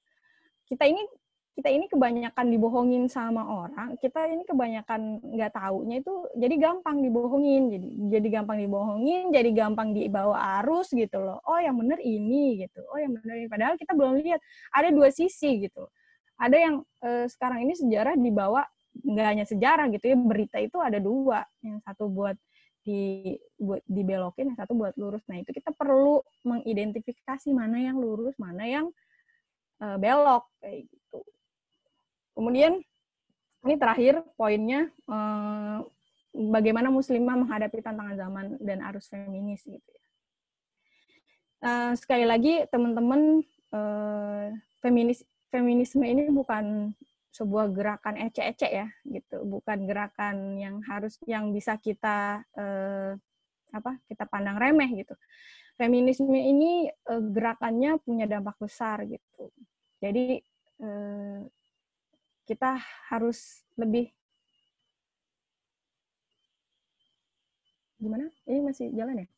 Kita ini kebanyakan dibohongin sama orang, kita ini kebanyakan nggak taunya itu, jadi gampang dibohongin, jadi gampang dibohongin, jadi gampang dibawa arus gitu loh. Oh yang bener ini gitu, oh yang bener ini. Padahal kita belum lihat ada dua sisi gitu. Ada yang sekarang ini sejarah dibawa, nggak hanya sejarah gitu ya, berita itu ada dua, yang satu buat dibelokin, yang satu buat lurus. Nah itu kita perlu mengidentifikasi mana yang lurus, mana yang belok kayak gitu. Kemudian ini terakhir poinnya, bagaimana muslimah menghadapi tantangan zaman dan arus feminis gitu ya. Sekali lagi teman-teman, feminisme ini bukan sebuah gerakan ecek-ecek ya gitu, bukan gerakan yang bisa kita kita pandang remeh gitu. Feminisme ini gerakannya punya dampak besar gitu. Jadi kita harus lebih gimana? Ini masih jalan ya?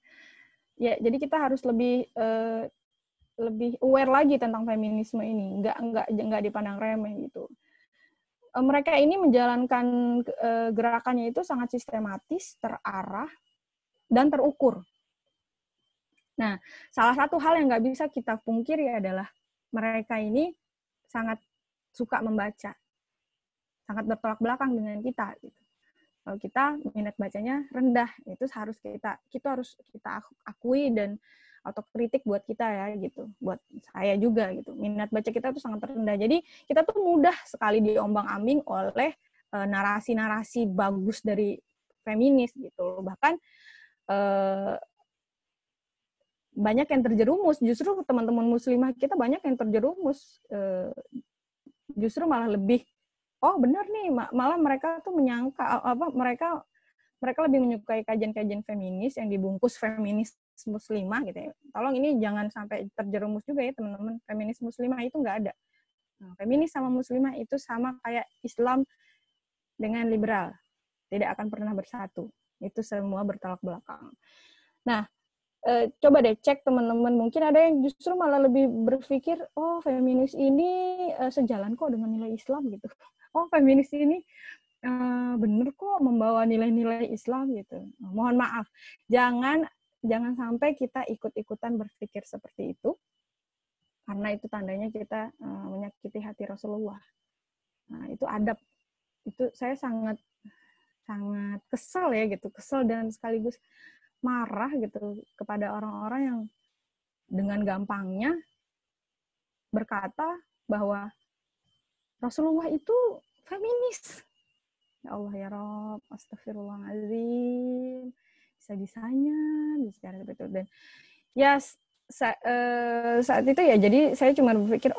Ya, jadi kita harus lebih aware lagi tentang feminisme ini, nggak dipandang remeh gitu. Mereka ini menjalankan gerakannya itu sangat sistematis, terarah, dan terukur. Nah, salah satu hal yang nggak bisa kita pungkiri adalah mereka ini sangat suka membaca, sangat bertolak belakang dengan kita gitu. Kalau kita minat bacanya rendah, itu harus kita akui dan otokritik buat kita ya gitu, buat saya juga gitu. Minat baca kita tuh sangat rendah. Jadi kita tuh mudah sekali diombang-ambing oleh narasi-narasi bagus dari feminis gitu. Bahkan banyak yang terjerumus. Justru teman-teman muslimah kita banyak yang terjerumus. Justru malah lebih benar nih, malah mereka tuh menyangka mereka lebih menyukai kajian-kajian feminis yang dibungkus feminis muslimah gitu ya. Tolong ini jangan sampai terjerumus juga ya teman-teman. Feminis muslimah itu nggak ada. Nah, feminis sama muslimah itu sama kayak Islam dengan liberal, tidak akan pernah bersatu. Itu semua bertolak belakang. Nah, coba deh cek teman-teman, mungkin ada yang justru malah lebih berpikir, oh feminis ini sejalan kok dengan nilai Islam gitu. Oh feminis ini bener kok membawa nilai-nilai Islam gitu. Mohon maaf, jangan sampai kita ikut-ikutan berpikir seperti itu, karena itu tandanya kita menyakiti hati Rasulullah. Nah itu adab, itu saya sangat sangat kesel ya gitu, kesel dan sekaligus marah gitu kepada orang-orang yang dengan gampangnya berkata bahwa Rasulullah itu feminis. Ya Allah ya Rob, astagfirullahaladzim, bisa-bisanya bicara seperti itu. Dan ya saat itu ya, jadi saya cuma berpikir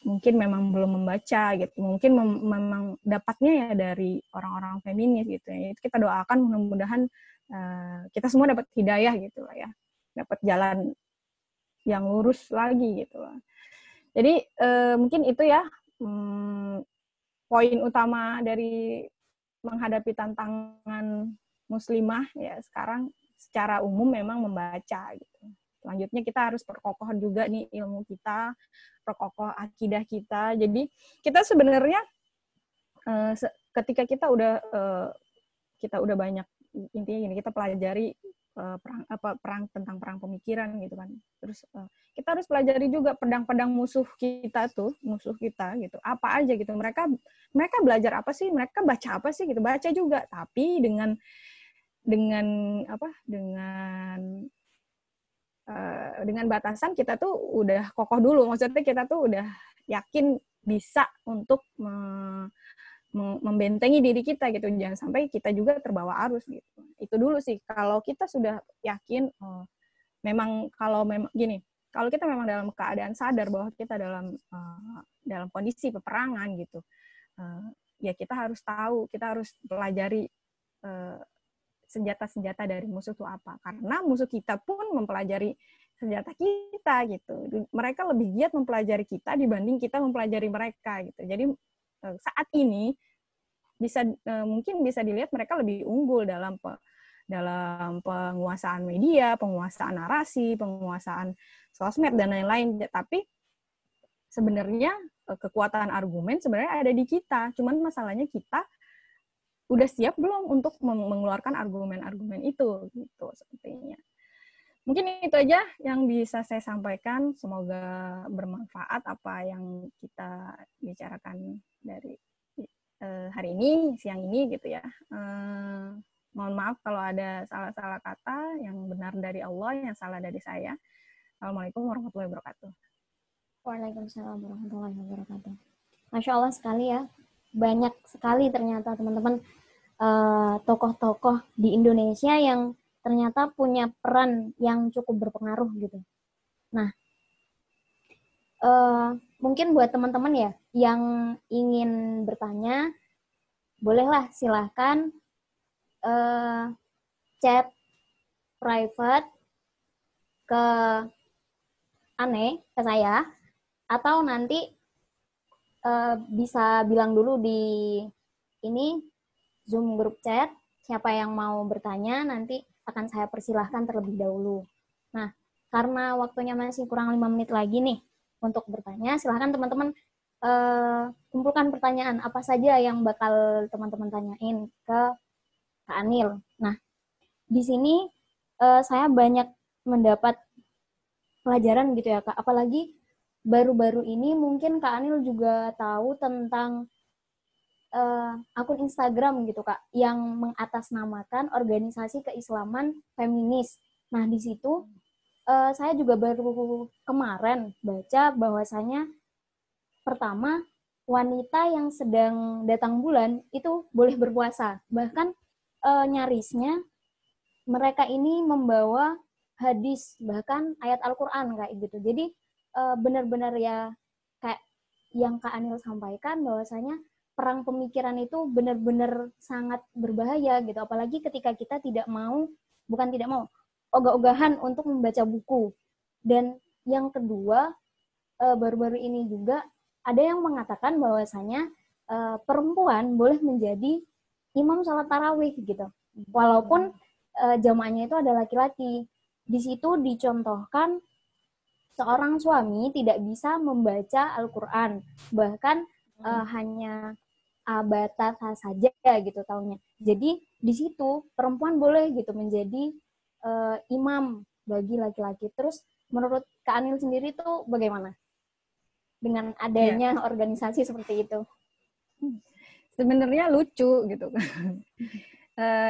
mungkin memang belum membaca gitu, mungkin memang dapatnya ya dari orang-orang feminis gitu ya. Itu kita doakan mudah-mudahan kita semua dapat hidayah gitu lah ya, dapat jalan yang lurus lagi gitu lah. Jadi mungkin itu ya poin utama dari menghadapi tantangan muslimah ya sekarang secara umum memang membaca gitu. Selanjutnya kita harus perkokoh juga nih ilmu kita, perkokoh akidah kita. Jadi kita sebenarnya ketika kita udah banyak, intinya gini, kita pelajari tentang perang pemikiran gitu kan. Terus kita harus pelajari juga pedang-pedang musuh kita gitu. Apa aja gitu. Mereka belajar apa sih? Mereka baca apa sih gitu. Baca juga, tapi dengan batasan kita tuh udah kokoh dulu. Maksudnya kita tuh udah yakin bisa untuk membentengi diri kita gitu, jangan sampai kita juga terbawa arus gitu. Itu dulu sih. Kalau kita sudah yakin, kalau kita memang dalam keadaan sadar bahwa kita dalam kondisi peperangan gitu, ya kita harus tahu, kita harus pelajari senjata-senjata dari musuh itu apa. Karena musuh kita pun mempelajari senjata kita gitu. Mereka lebih giat mempelajari kita dibanding kita mempelajari mereka gitu. Jadi saat ini mungkin bisa dilihat mereka lebih unggul dalam penguasaan media, penguasaan narasi, penguasaan sosmed dan lain-lain. Tapi sebenarnya kekuatan argumen sebenarnya ada di kita. Cuman masalahnya kita udah siap belum untuk mengeluarkan argumen-argumen itu gitu sepertinya. Mungkin itu aja yang bisa saya sampaikan. Semoga bermanfaat apa yang kita bicarakan dari hari ini, siang ini gitu ya. Mohon maaf kalau ada salah-salah kata, yang benar dari Allah, yang salah dari saya. Assalamualaikum warahmatullahi wabarakatuh. Waalaikumsalam warahmatullahi wabarakatuh. Masya Allah sekali ya. Banyak sekali ternyata teman-teman tokoh-tokoh di Indonesia yang ternyata punya peran yang cukup berpengaruh gitu. Nah, mungkin buat teman-teman ya yang ingin bertanya, bolehlah silahkan chat private ke Ane, ke saya, atau nanti bisa bilang dulu di ini Zoom grup chat, siapa yang mau bertanya nanti akan saya persilahkan terlebih dahulu. Nah, karena waktunya masih kurang 5 menit lagi nih untuk bertanya, silahkan teman-teman kumpulkan pertanyaan apa saja yang bakal teman-teman tanyain ke Kak Anil. Nah, di sini saya banyak mendapat pelajaran gitu ya Kak, apalagi baru-baru ini mungkin Kak Anil juga tahu tentang akun Instagram gitu Kak, yang mengatasnamakan organisasi keislaman feminis. Nah, di situ saya juga baru kemarin baca bahwasanya pertama, wanita yang sedang datang bulan itu boleh berpuasa. Bahkan nyarisnya mereka ini membawa hadis, bahkan ayat Al-Quran kayak gitu. Jadi benar-benar ya kayak yang Kak Anil sampaikan bahwasanya perang pemikiran itu benar-benar sangat berbahaya gitu. Apalagi ketika kita ogah-ogahan untuk membaca buku. Dan yang kedua, baru-baru ini juga ada yang mengatakan bahwasanya perempuan boleh menjadi imam sholat tarawih gitu. Walaupun jamaahnya itu ada laki-laki. Di situ dicontohkan seorang suami tidak bisa membaca Al-Quran. Bahkan hanya abatasa saja gitu taunya. Jadi di situ perempuan boleh gitu menjadi imam bagi laki-laki. Terus menurut Kak Anil sendiri tuh bagaimana dengan adanya organisasi seperti itu? sebenarnya lucu gitu.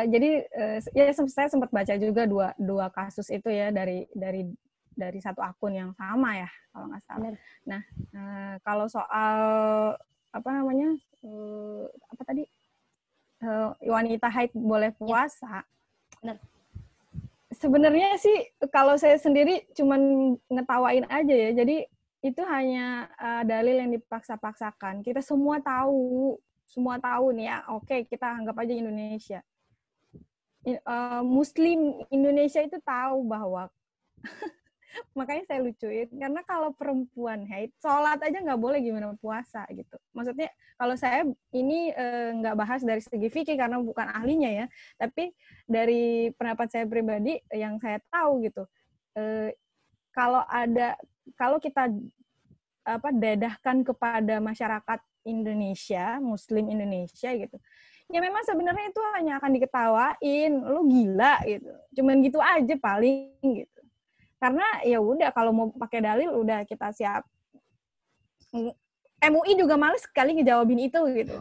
Jadi ya saya sempat baca juga dua kasus itu ya dari satu akun yang sama ya kalau nggak salah. Nah, kalau soal apa namanya apa tadi wanita haid boleh puasa. Benar. Sebenarnya sih kalau saya sendiri cuman ngetawain aja ya. Jadi itu hanya dalil yang dipaksa-paksakan. Kita semua tahu nih ya. Oke, kita anggap aja Indonesia. Muslim Indonesia itu tahu bahwa makanya saya lucuin karena kalau perempuan haid sholat aja nggak boleh, gimana puasa gitu. Maksudnya kalau saya ini nggak bahas dari segi fikih karena bukan ahlinya ya, tapi dari pendapat saya pribadi yang saya tahu gitu, kalau kita dadahkan kepada masyarakat Indonesia, Muslim Indonesia gitu, ya memang sebenarnya itu hanya akan diketawain, lu gila gitu, cuman gitu aja paling gitu. Karena ya udah kalau mau pakai dalil udah kita siap. MUI juga males sekali ngejawabin itu gitu.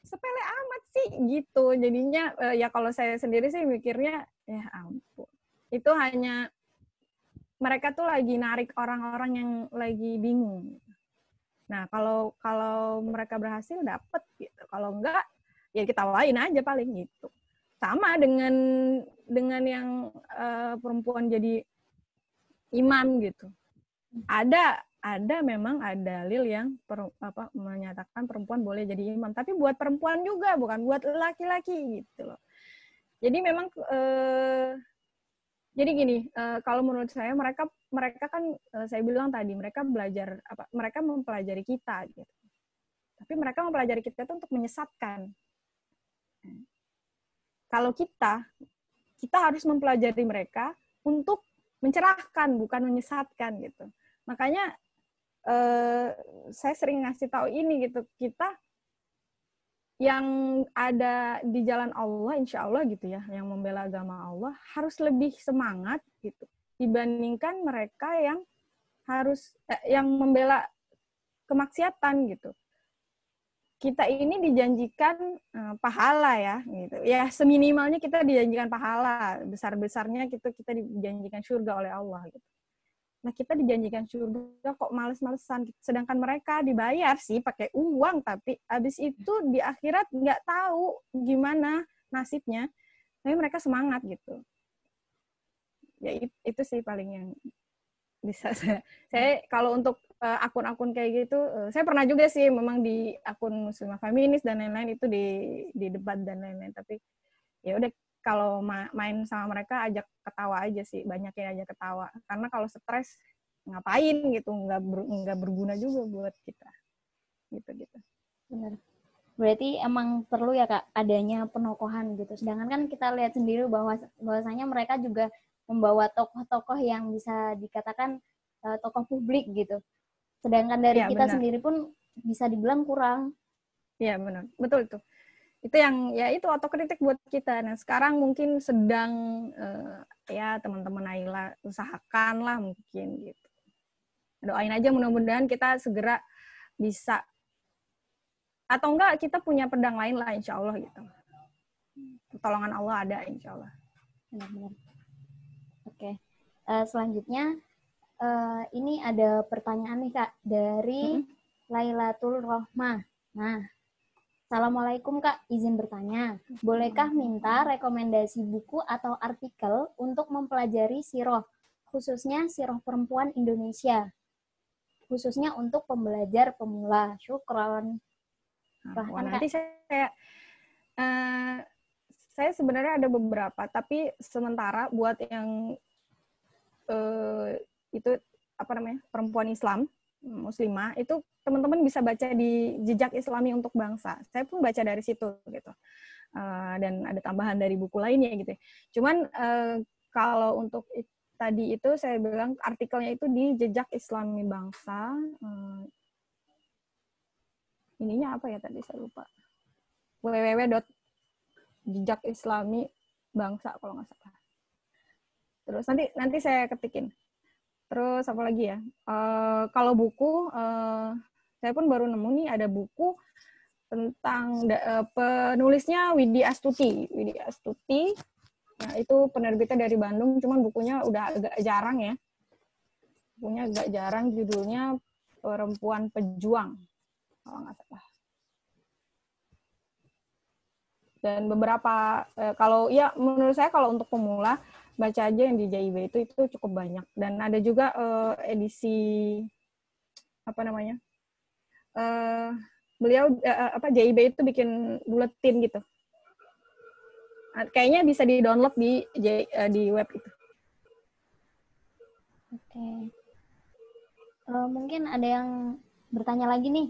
Sepele amat sih gitu. Jadinya ya kalau saya sendiri sih mikirnya ya ampun. Itu hanya mereka tuh lagi narik orang-orang yang lagi bingung. Nah, kalau mereka berhasil dapet gitu. Kalau enggak ya kita ketawain aja paling gitu. Sama dengan yang perempuan jadi imam gitu. Memang ada dalil yang menyatakan perempuan boleh jadi imam, tapi buat perempuan juga, bukan buat laki-laki gitu loh. Jadi memang jadi gini, kalau menurut saya mereka kan saya bilang tadi mereka mereka mempelajari kita gitu. Tapi mereka mempelajari kita itu untuk menyesatkan. Kalau kita harus mempelajari mereka untuk mencerahkan, bukan menyesatkan gitu. Makanya saya sering ngasih tahu ini gitu, kita yang ada di jalan Allah, insya Allah gitu ya, yang membela agama Allah harus lebih semangat gitu dibandingkan mereka yang yang membela kemaksiatan gitu. Kita ini dijanjikan pahala ya gitu. Ya seminimalnya kita dijanjikan pahala, besar-besarnya kita dijanjikan surga oleh Allah gitu. Nah, kita dijanjikan surga kok males-malesan, sedangkan mereka dibayar sih pakai uang, tapi habis itu di akhirat nggak tahu gimana nasibnya. Tapi mereka semangat gitu. Ya itu sih paling yang bisa saya kalau untuk akun-akun kayak gitu, saya pernah juga sih memang di akun Muslimah Feminis dan lain-lain itu di debat dan lain-lain, tapi ya udah kalau main sama mereka ajak ketawa aja sih, banyakin aja ketawa, karena kalau stres ngapain gitu, nggak berguna juga buat kita gitu. Benar. Berarti emang perlu ya Kak adanya penokohan gitu. Sedangkan kan kita lihat sendiri bahwasanya mereka juga membawa tokoh-tokoh yang bisa dikatakan tokoh publik gitu. Sedangkan dari ya, kita benar. sendiri pun bisa dibilang kurang. Iya benar, betul itu. Itu yang ya itu otokritik buat kita. Nah sekarang mungkin sedang ya teman-teman Naila usahakanlah mungkin gitu. Doain aja mudah-mudahan kita segera bisa, atau enggak kita punya pedang lain lah insya Allah gitu. Pertolongan Allah ada insya Allah. Benar-benar. Oke. Selanjutnya ini ada pertanyaan nih Kak dari Lailatul Rohmah. Nah, Assalamualaikum Kak, izin bertanya. Bolehkah minta rekomendasi buku atau artikel untuk mempelajari sirah, khususnya sirah perempuan Indonesia? Khususnya untuk pembelajar pemula. Syukron. Nanti saya sebenarnya ada beberapa, tapi sementara buat yang itu perempuan Islam muslimah itu teman-teman bisa baca di Jejak Islami untuk Bangsa. Saya pun baca dari situ gitu, dan ada tambahan dari buku lainnya gitu. Cuman kalau untuk tadi itu saya bilang artikelnya itu di Jejak Islami Bangsa. Ininya apa ya tadi saya lupa. www.jejakislami.bangsa kalau nggak salah. Terus nanti saya ketikin. Terus apa lagi ya? Kalau buku, saya pun baru nemu nih ada buku tentang penulisnya Widi Astuti. Nah, itu penerbitnya dari Bandung, cuman bukunya udah agak jarang ya. Bukunya agak jarang, judulnya Perempuan Pejuang, kalau nggak salah. Dan beberapa, kalau ya menurut saya kalau untuk pemula, baca aja yang di JIB itu cukup banyak. Dan ada juga edisi, apa namanya, beliau JIB itu bikin buletin gitu. Kayaknya bisa di-download di web itu. Oke. Mungkin ada yang bertanya lagi nih,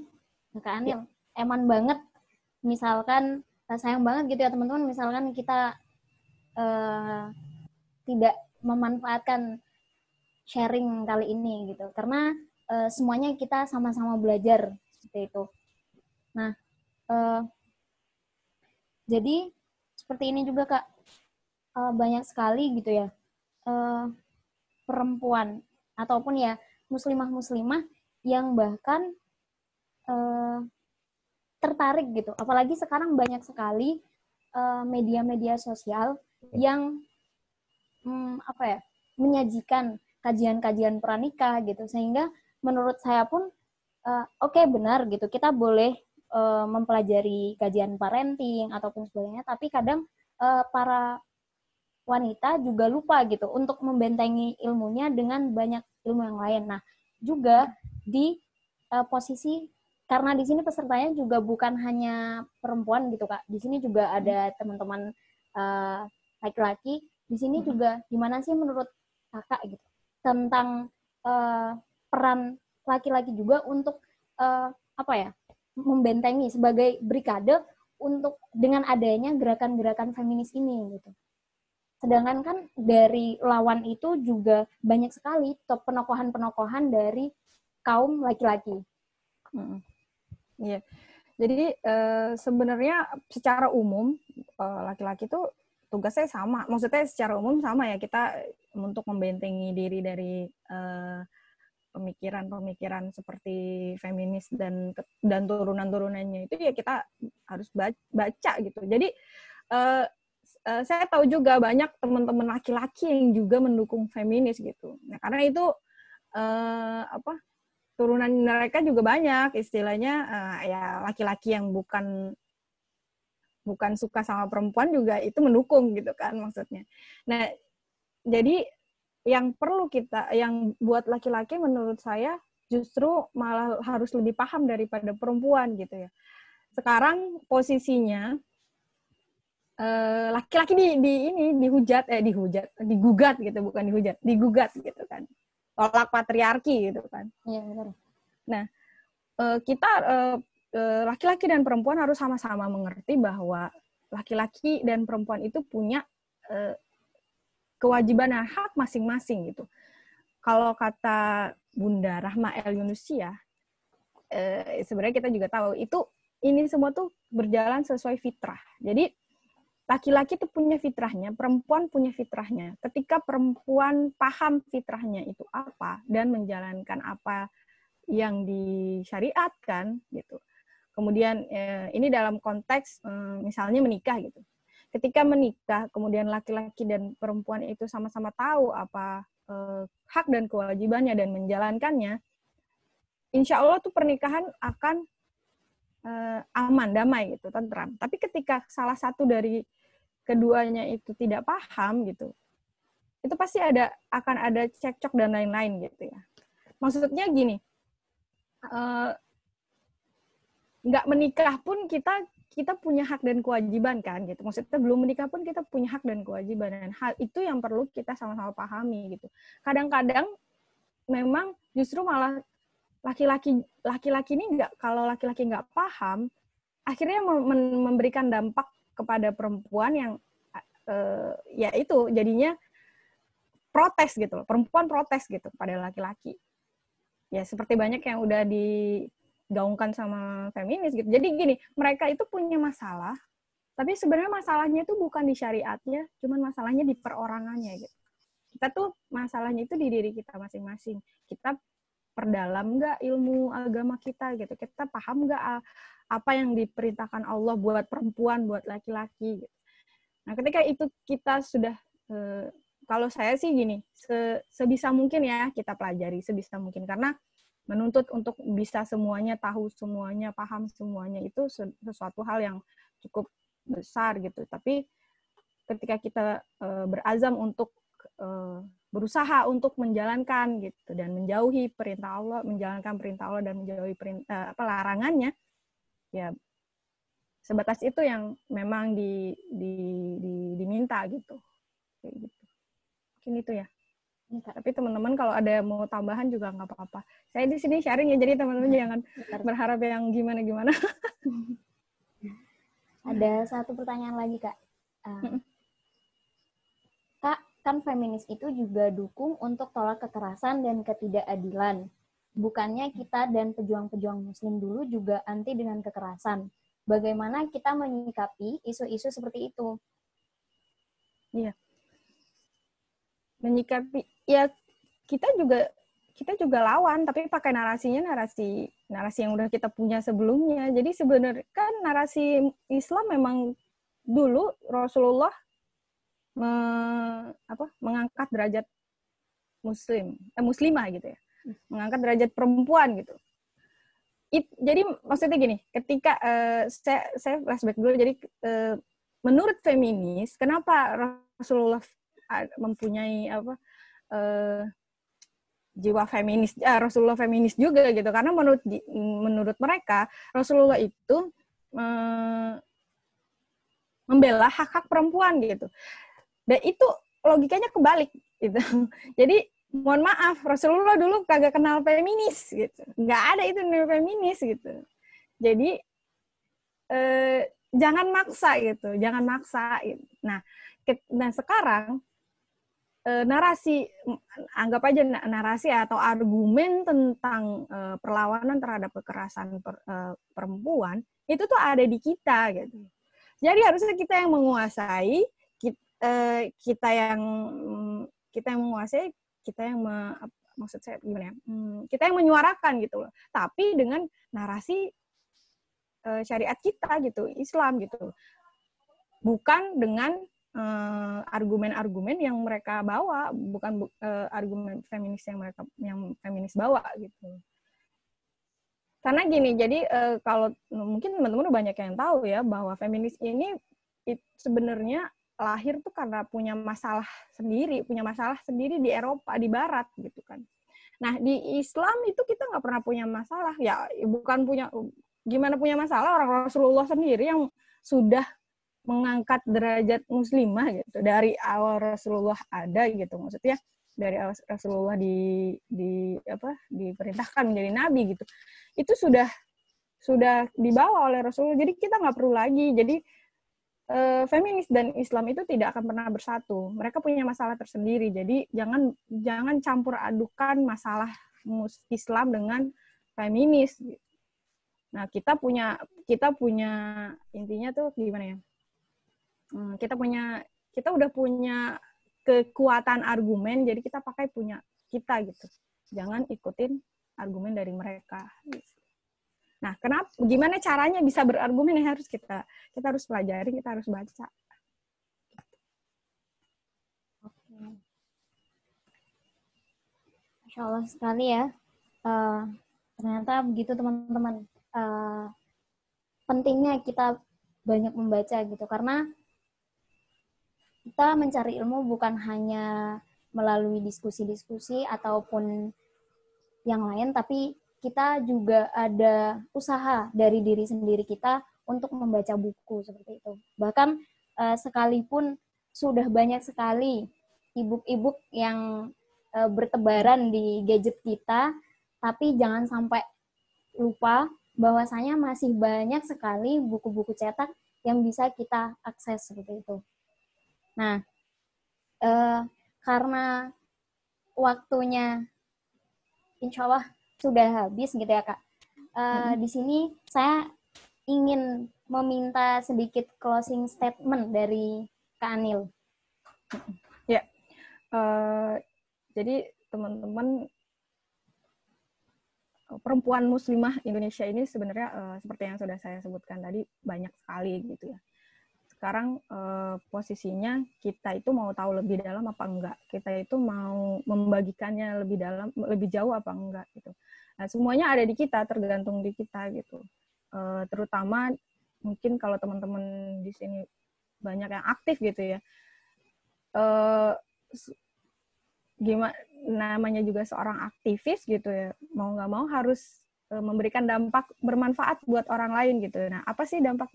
Kak Anil. Ya. Eman banget, misalkan sayang banget gitu ya teman-teman, misalkan kita tidak memanfaatkan sharing kali ini gitu, karena semuanya kita sama-sama belajar seperti itu. Nah, jadi seperti ini juga Kak, banyak sekali gitu ya perempuan ataupun ya muslimah-muslimah yang bahkan tertarik gitu. Apalagi sekarang banyak sekali media-media sosial yang menyajikan kajian-kajian pranikah gitu, sehingga menurut saya pun oke, benar gitu, kita boleh mempelajari kajian parenting ataupun sebagainya, tapi kadang para wanita juga lupa gitu untuk membentengi ilmunya dengan banyak ilmu yang lain. Nah, juga di posisi, karena di sini pesertanya juga bukan hanya perempuan gitu Kak, di sini juga ada teman-teman laki-laki. Di sini juga gimana sih menurut Kakak gitu tentang peran laki-laki juga untuk membentengi sebagai brigade untuk dengan adanya gerakan-gerakan feminis ini gitu. Sedangkan kan dari lawan itu juga banyak sekali penokohan-penokohan dari kaum laki-laki. Iya. Jadi sebenarnya secara umum laki-laki itu tugasnya sama. Maksudnya secara umum sama ya, kita untuk membentengi diri dari pemikiran-pemikiran seperti feminis dan turunan-turunannya itu ya kita harus baca gitu. Jadi saya tahu juga banyak teman-teman laki-laki yang juga mendukung feminis gitu. Nah, karena itu turunan mereka juga banyak, istilahnya ya laki-laki yang bukan suka sama perempuan juga itu mendukung gitu kan maksudnya. Nah, jadi yang buat laki-laki menurut saya justru malah harus lebih paham daripada perempuan gitu ya. Sekarang posisinya laki-laki digugat gitu, bukan dihujat, digugat gitu kan. Tolak patriarki gitu kan. Iya, benar. Nah, kita laki-laki dan perempuan harus sama-sama mengerti bahwa laki-laki dan perempuan itu punya kewajiban dan hak masing-masing gitu. Kalau kata Bunda Rahma El Yunusia, sebenarnya kita juga tahu ini semua tuh berjalan sesuai fitrah. Jadi laki-laki itu punya fitrahnya, perempuan punya fitrahnya. Ketika perempuan paham fitrahnya itu apa dan menjalankan apa yang disyariatkan gitu. Kemudian ini dalam konteks misalnya menikah gitu. Ketika menikah, kemudian laki-laki dan perempuan itu sama-sama tahu apa hak dan kewajibannya dan menjalankannya, insya Allah tuh pernikahan akan aman, damai gitu, tentram. Tapi ketika salah satu dari keduanya itu tidak paham gitu, itu pasti akan ada cekcok dan lain-lain gitu ya. Maksudnya gini, nggak menikah pun kita punya hak dan kewajiban kan gitu. Maksudnya belum menikah pun kita punya hak dan kewajiban, dan hal itu yang perlu kita sama-sama pahami gitu. Kadang-kadang memang justru malah laki-laki ini kalau laki-laki nggak paham, akhirnya memberikan dampak kepada perempuan yang ya itu jadinya protes gitu loh. Perempuan protes gitu pada laki-laki. Ya seperti banyak yang udah digaungkan sama feminis gitu. Jadi gini, mereka itu punya masalah, tapi sebenarnya masalahnya itu bukan di syariatnya, cuman masalahnya di perorangannya gitu. Kita tuh masalahnya itu di diri kita masing-masing. Kita perdalam nggak ilmu agama kita gitu. Kita paham nggak apa yang diperintahkan Allah buat perempuan, buat laki-laki gitu. Nah, ketika itu kita sudah kalau saya sih gini, sebisa mungkin ya kita pelajari sebisa mungkin, karena menuntut untuk bisa semuanya, tahu semuanya, paham semuanya itu sesuatu hal yang cukup besar gitu. Tapi ketika kita berazam untuk berusaha untuk menjalankan gitu dan menjauhi perintah Allah, menjalankan perintah Allah dan menjauhi larangannya, ya sebatas itu yang memang diminta gitu. Kayak gitu. Mungkin itu ya. Tapi teman-teman kalau ada mau tambahan juga nggak apa-apa. Saya di sini sharing ya, jadi teman-teman jangan berharap yang gimana-gimana. Ada satu pertanyaan lagi, Kak. Kak, kan feminis itu juga dukung untuk tolak kekerasan dan ketidakadilan. Bukannya kita dan pejuang-pejuang muslim dulu juga anti dengan kekerasan. Bagaimana kita menyikapi isu-isu seperti itu? Iya. Menyikapi, ya kita juga lawan, tapi pakai narasinya narasi yang udah kita punya sebelumnya. Jadi sebenarnya kan narasi Islam memang dulu Rasulullah mengangkat derajat muslimah gitu ya, mengangkat derajat perempuan gitu. Jadi maksudnya gini, ketika saya flashback dulu, jadi menurut feminis, kenapa Rasulullah mempunyai jiwa feminis, Rasulullah feminis juga gitu, karena menurut mereka Rasulullah itu membela hak-hak perempuan gitu. Dan itu logikanya kebalik gitu. Jadi mohon maaf, Rasulullah dulu kagak kenal feminis gitu. Nggak ada itu namanya feminis gitu. Jadi jangan maksa gitu, jangan maksa gitu. Nah sekarang anggap aja narasi atau argumen tentang perlawanan terhadap kekerasan perempuan itu tuh ada di kita gitu. Jadi harusnya kita yang menguasai, kita yang menguasai, maksud saya gimana ya? Kita yang menyuarakan gitu loh. Tapi dengan narasi syariat kita gitu, Islam gitu. Bukan dengan argumen-argumen yang mereka bawa, bukan argumen feminis yang feminis bawa gitu. Karena gini, jadi kalau mungkin teman-teman banyak yang tahu ya bahwa feminis ini sebenarnya lahir tuh karena punya masalah sendiri di Eropa, di Barat gitu kan. Nah di Islam itu kita nggak pernah punya masalah, ya bukan gimana punya masalah, orang Rasulullah sendiri yang sudah mengangkat derajat muslimah gitu dari awal Rasulullah ada gitu, maksudnya dari awal Rasulullah diperintahkan menjadi nabi gitu, itu sudah dibawa oleh Rasulullah. Jadi kita nggak perlu lagi. Jadi feminis dan Islam itu tidak akan pernah bersatu. Mereka punya masalah tersendiri. Jadi jangan campur adukan masalah Islam dengan feminis. Nah kita punya intinya tuh gimana ya? Kita udah punya kekuatan argumen. Jadi kita pakai punya kita gitu. Jangan ikutin argumen dari mereka. Nah, gimana caranya bisa berargumen yang harus kita harus pelajari, kita harus baca. Oke. Masya Allah sekali ya. Ternyata begitu teman-teman. Pentingnya kita banyak membaca gitu, karena kita mencari ilmu bukan hanya melalui diskusi-diskusi ataupun yang lain, tapi kita juga ada usaha dari diri sendiri kita untuk membaca buku seperti itu. Bahkan sekalipun sudah banyak sekali e-book yang bertebaran di gadget kita, tapi jangan sampai lupa bahwasanya masih banyak sekali buku-buku cetak yang bisa kita akses seperti itu. Nah, karena waktunya insya Allah sudah habis gitu ya Kak. Di sini saya ingin meminta sedikit closing statement dari Kak Anil. Ya, jadi teman-teman perempuan muslimah Indonesia ini sebenarnya seperti yang sudah saya sebutkan tadi banyak sekali gitu ya. Sekarang posisinya kita itu mau tahu lebih dalam apa enggak, kita itu mau membagikannya lebih dalam, lebih jauh apa enggak gitu. Nah, semuanya ada di kita, tergantung di kita gitu. Terutama mungkin kalau teman-teman di sini banyak yang aktif gitu ya. Gimana namanya juga seorang aktivis gitu ya, mau nggak mau harus memberikan dampak bermanfaat buat orang lain gitu. Nah, apa sih dampak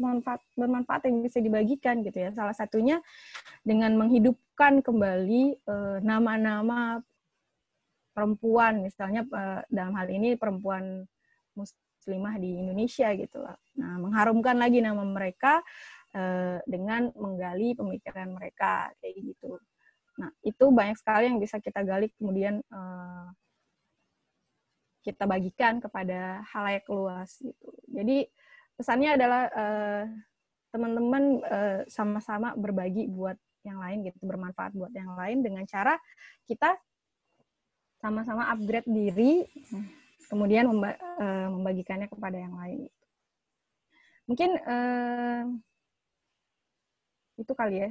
bermanfaat yang bisa dibagikan gitu ya? Salah satunya dengan menghidupkan kembali nama-nama perempuan, misalnya dalam hal ini perempuan muslimah di Indonesia gitu lah. Nah, mengharumkan lagi nama mereka dengan menggali pemikiran mereka kayak gitu. Nah, itu banyak sekali yang bisa kita gali kemudian kita bagikan kepada halayak luas gitu. Jadi pesannya adalah teman-teman sama-sama berbagi buat yang lain gitu, bermanfaat buat yang lain dengan cara kita sama-sama upgrade diri, kemudian membagikannya kepada yang lain. Mungkin itu kali ya.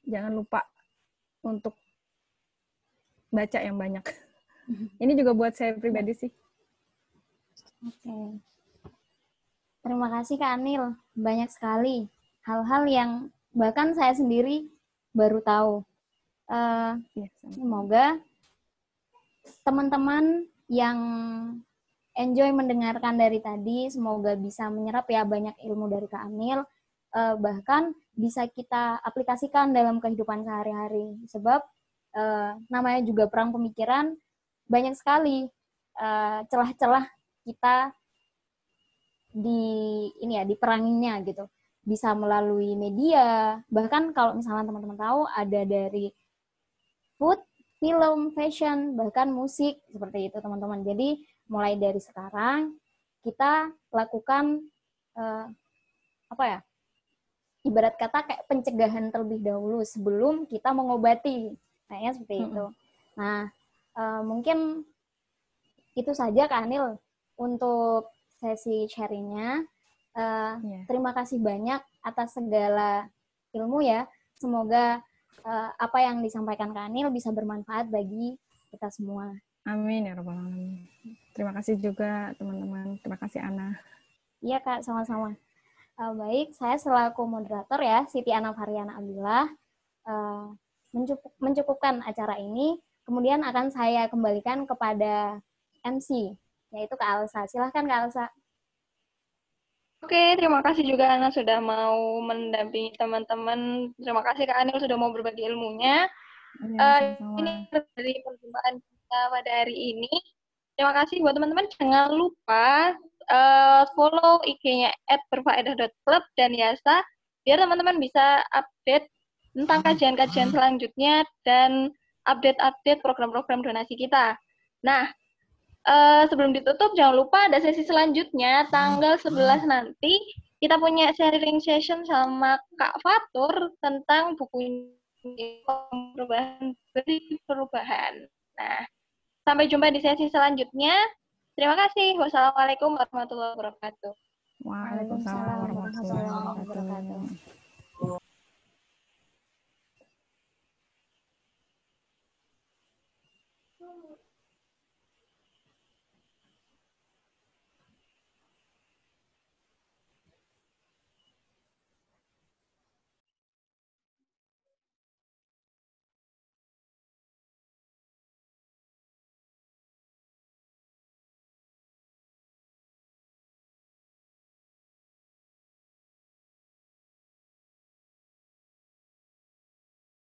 Jangan lupa untuk baca yang banyak. Ini juga buat saya pribadi sih. Oke. Terima kasih Kak Anil. Banyak sekali hal-hal yang bahkan saya sendiri baru tahu. Semoga teman-teman yang enjoy mendengarkan dari tadi, semoga bisa menyerap ya banyak ilmu dari Kak Anil. Bahkan bisa kita aplikasikan dalam kehidupan sehari-hari. Sebab namanya juga perang pemikiran, banyak sekali celah-celah kita diperanginya gitu. Bisa melalui media, bahkan kalau misalnya teman-teman tahu ada dari food, film, fashion, bahkan musik seperti itu teman-teman. Jadi mulai dari sekarang kita lakukan ibarat kata kayak pencegahan terlebih dahulu sebelum kita mengobati, kayaknya seperti itu. Nah, mungkin itu saja Kak Anil untuk sesi sharingnya. Terima kasih banyak atas segala ilmu ya. Semoga apa yang disampaikan Kak Anil bisa bermanfaat bagi kita semua. Amin ya rabbal alamin. Terima kasih juga teman-teman. Terima kasih Ana. Iya Kak, sama-sama. Baik, saya selaku moderator ya, Siti Ana Faryana Abdillah, mencukupkan acara ini. Kemudian akan saya kembalikan kepada MC, yaitu Kak Alsa. Silahkan Kak Alsa. Oke, terima kasih juga Ana sudah mau mendampingi teman-teman. Terima kasih Kak Anil sudah mau berbagi ilmunya. Ini dari perjumpaan kita pada hari ini. Terima kasih buat teman-teman. Jangan lupa follow IG-nya @berfaedah.club dan Yasa, biar teman-teman bisa update tentang kajian-kajian selanjutnya dan update-update program-program donasi kita. Nah, sebelum ditutup, jangan lupa ada sesi selanjutnya, tanggal 11 nanti, kita punya sharing session sama Kak Fatur tentang buku perubahan. Nah, sampai jumpa di sesi selanjutnya. Terima kasih. Wassalamualaikum warahmatullahi wabarakatuh. Waalaikumsalam warahmatullahi wabarakatuh.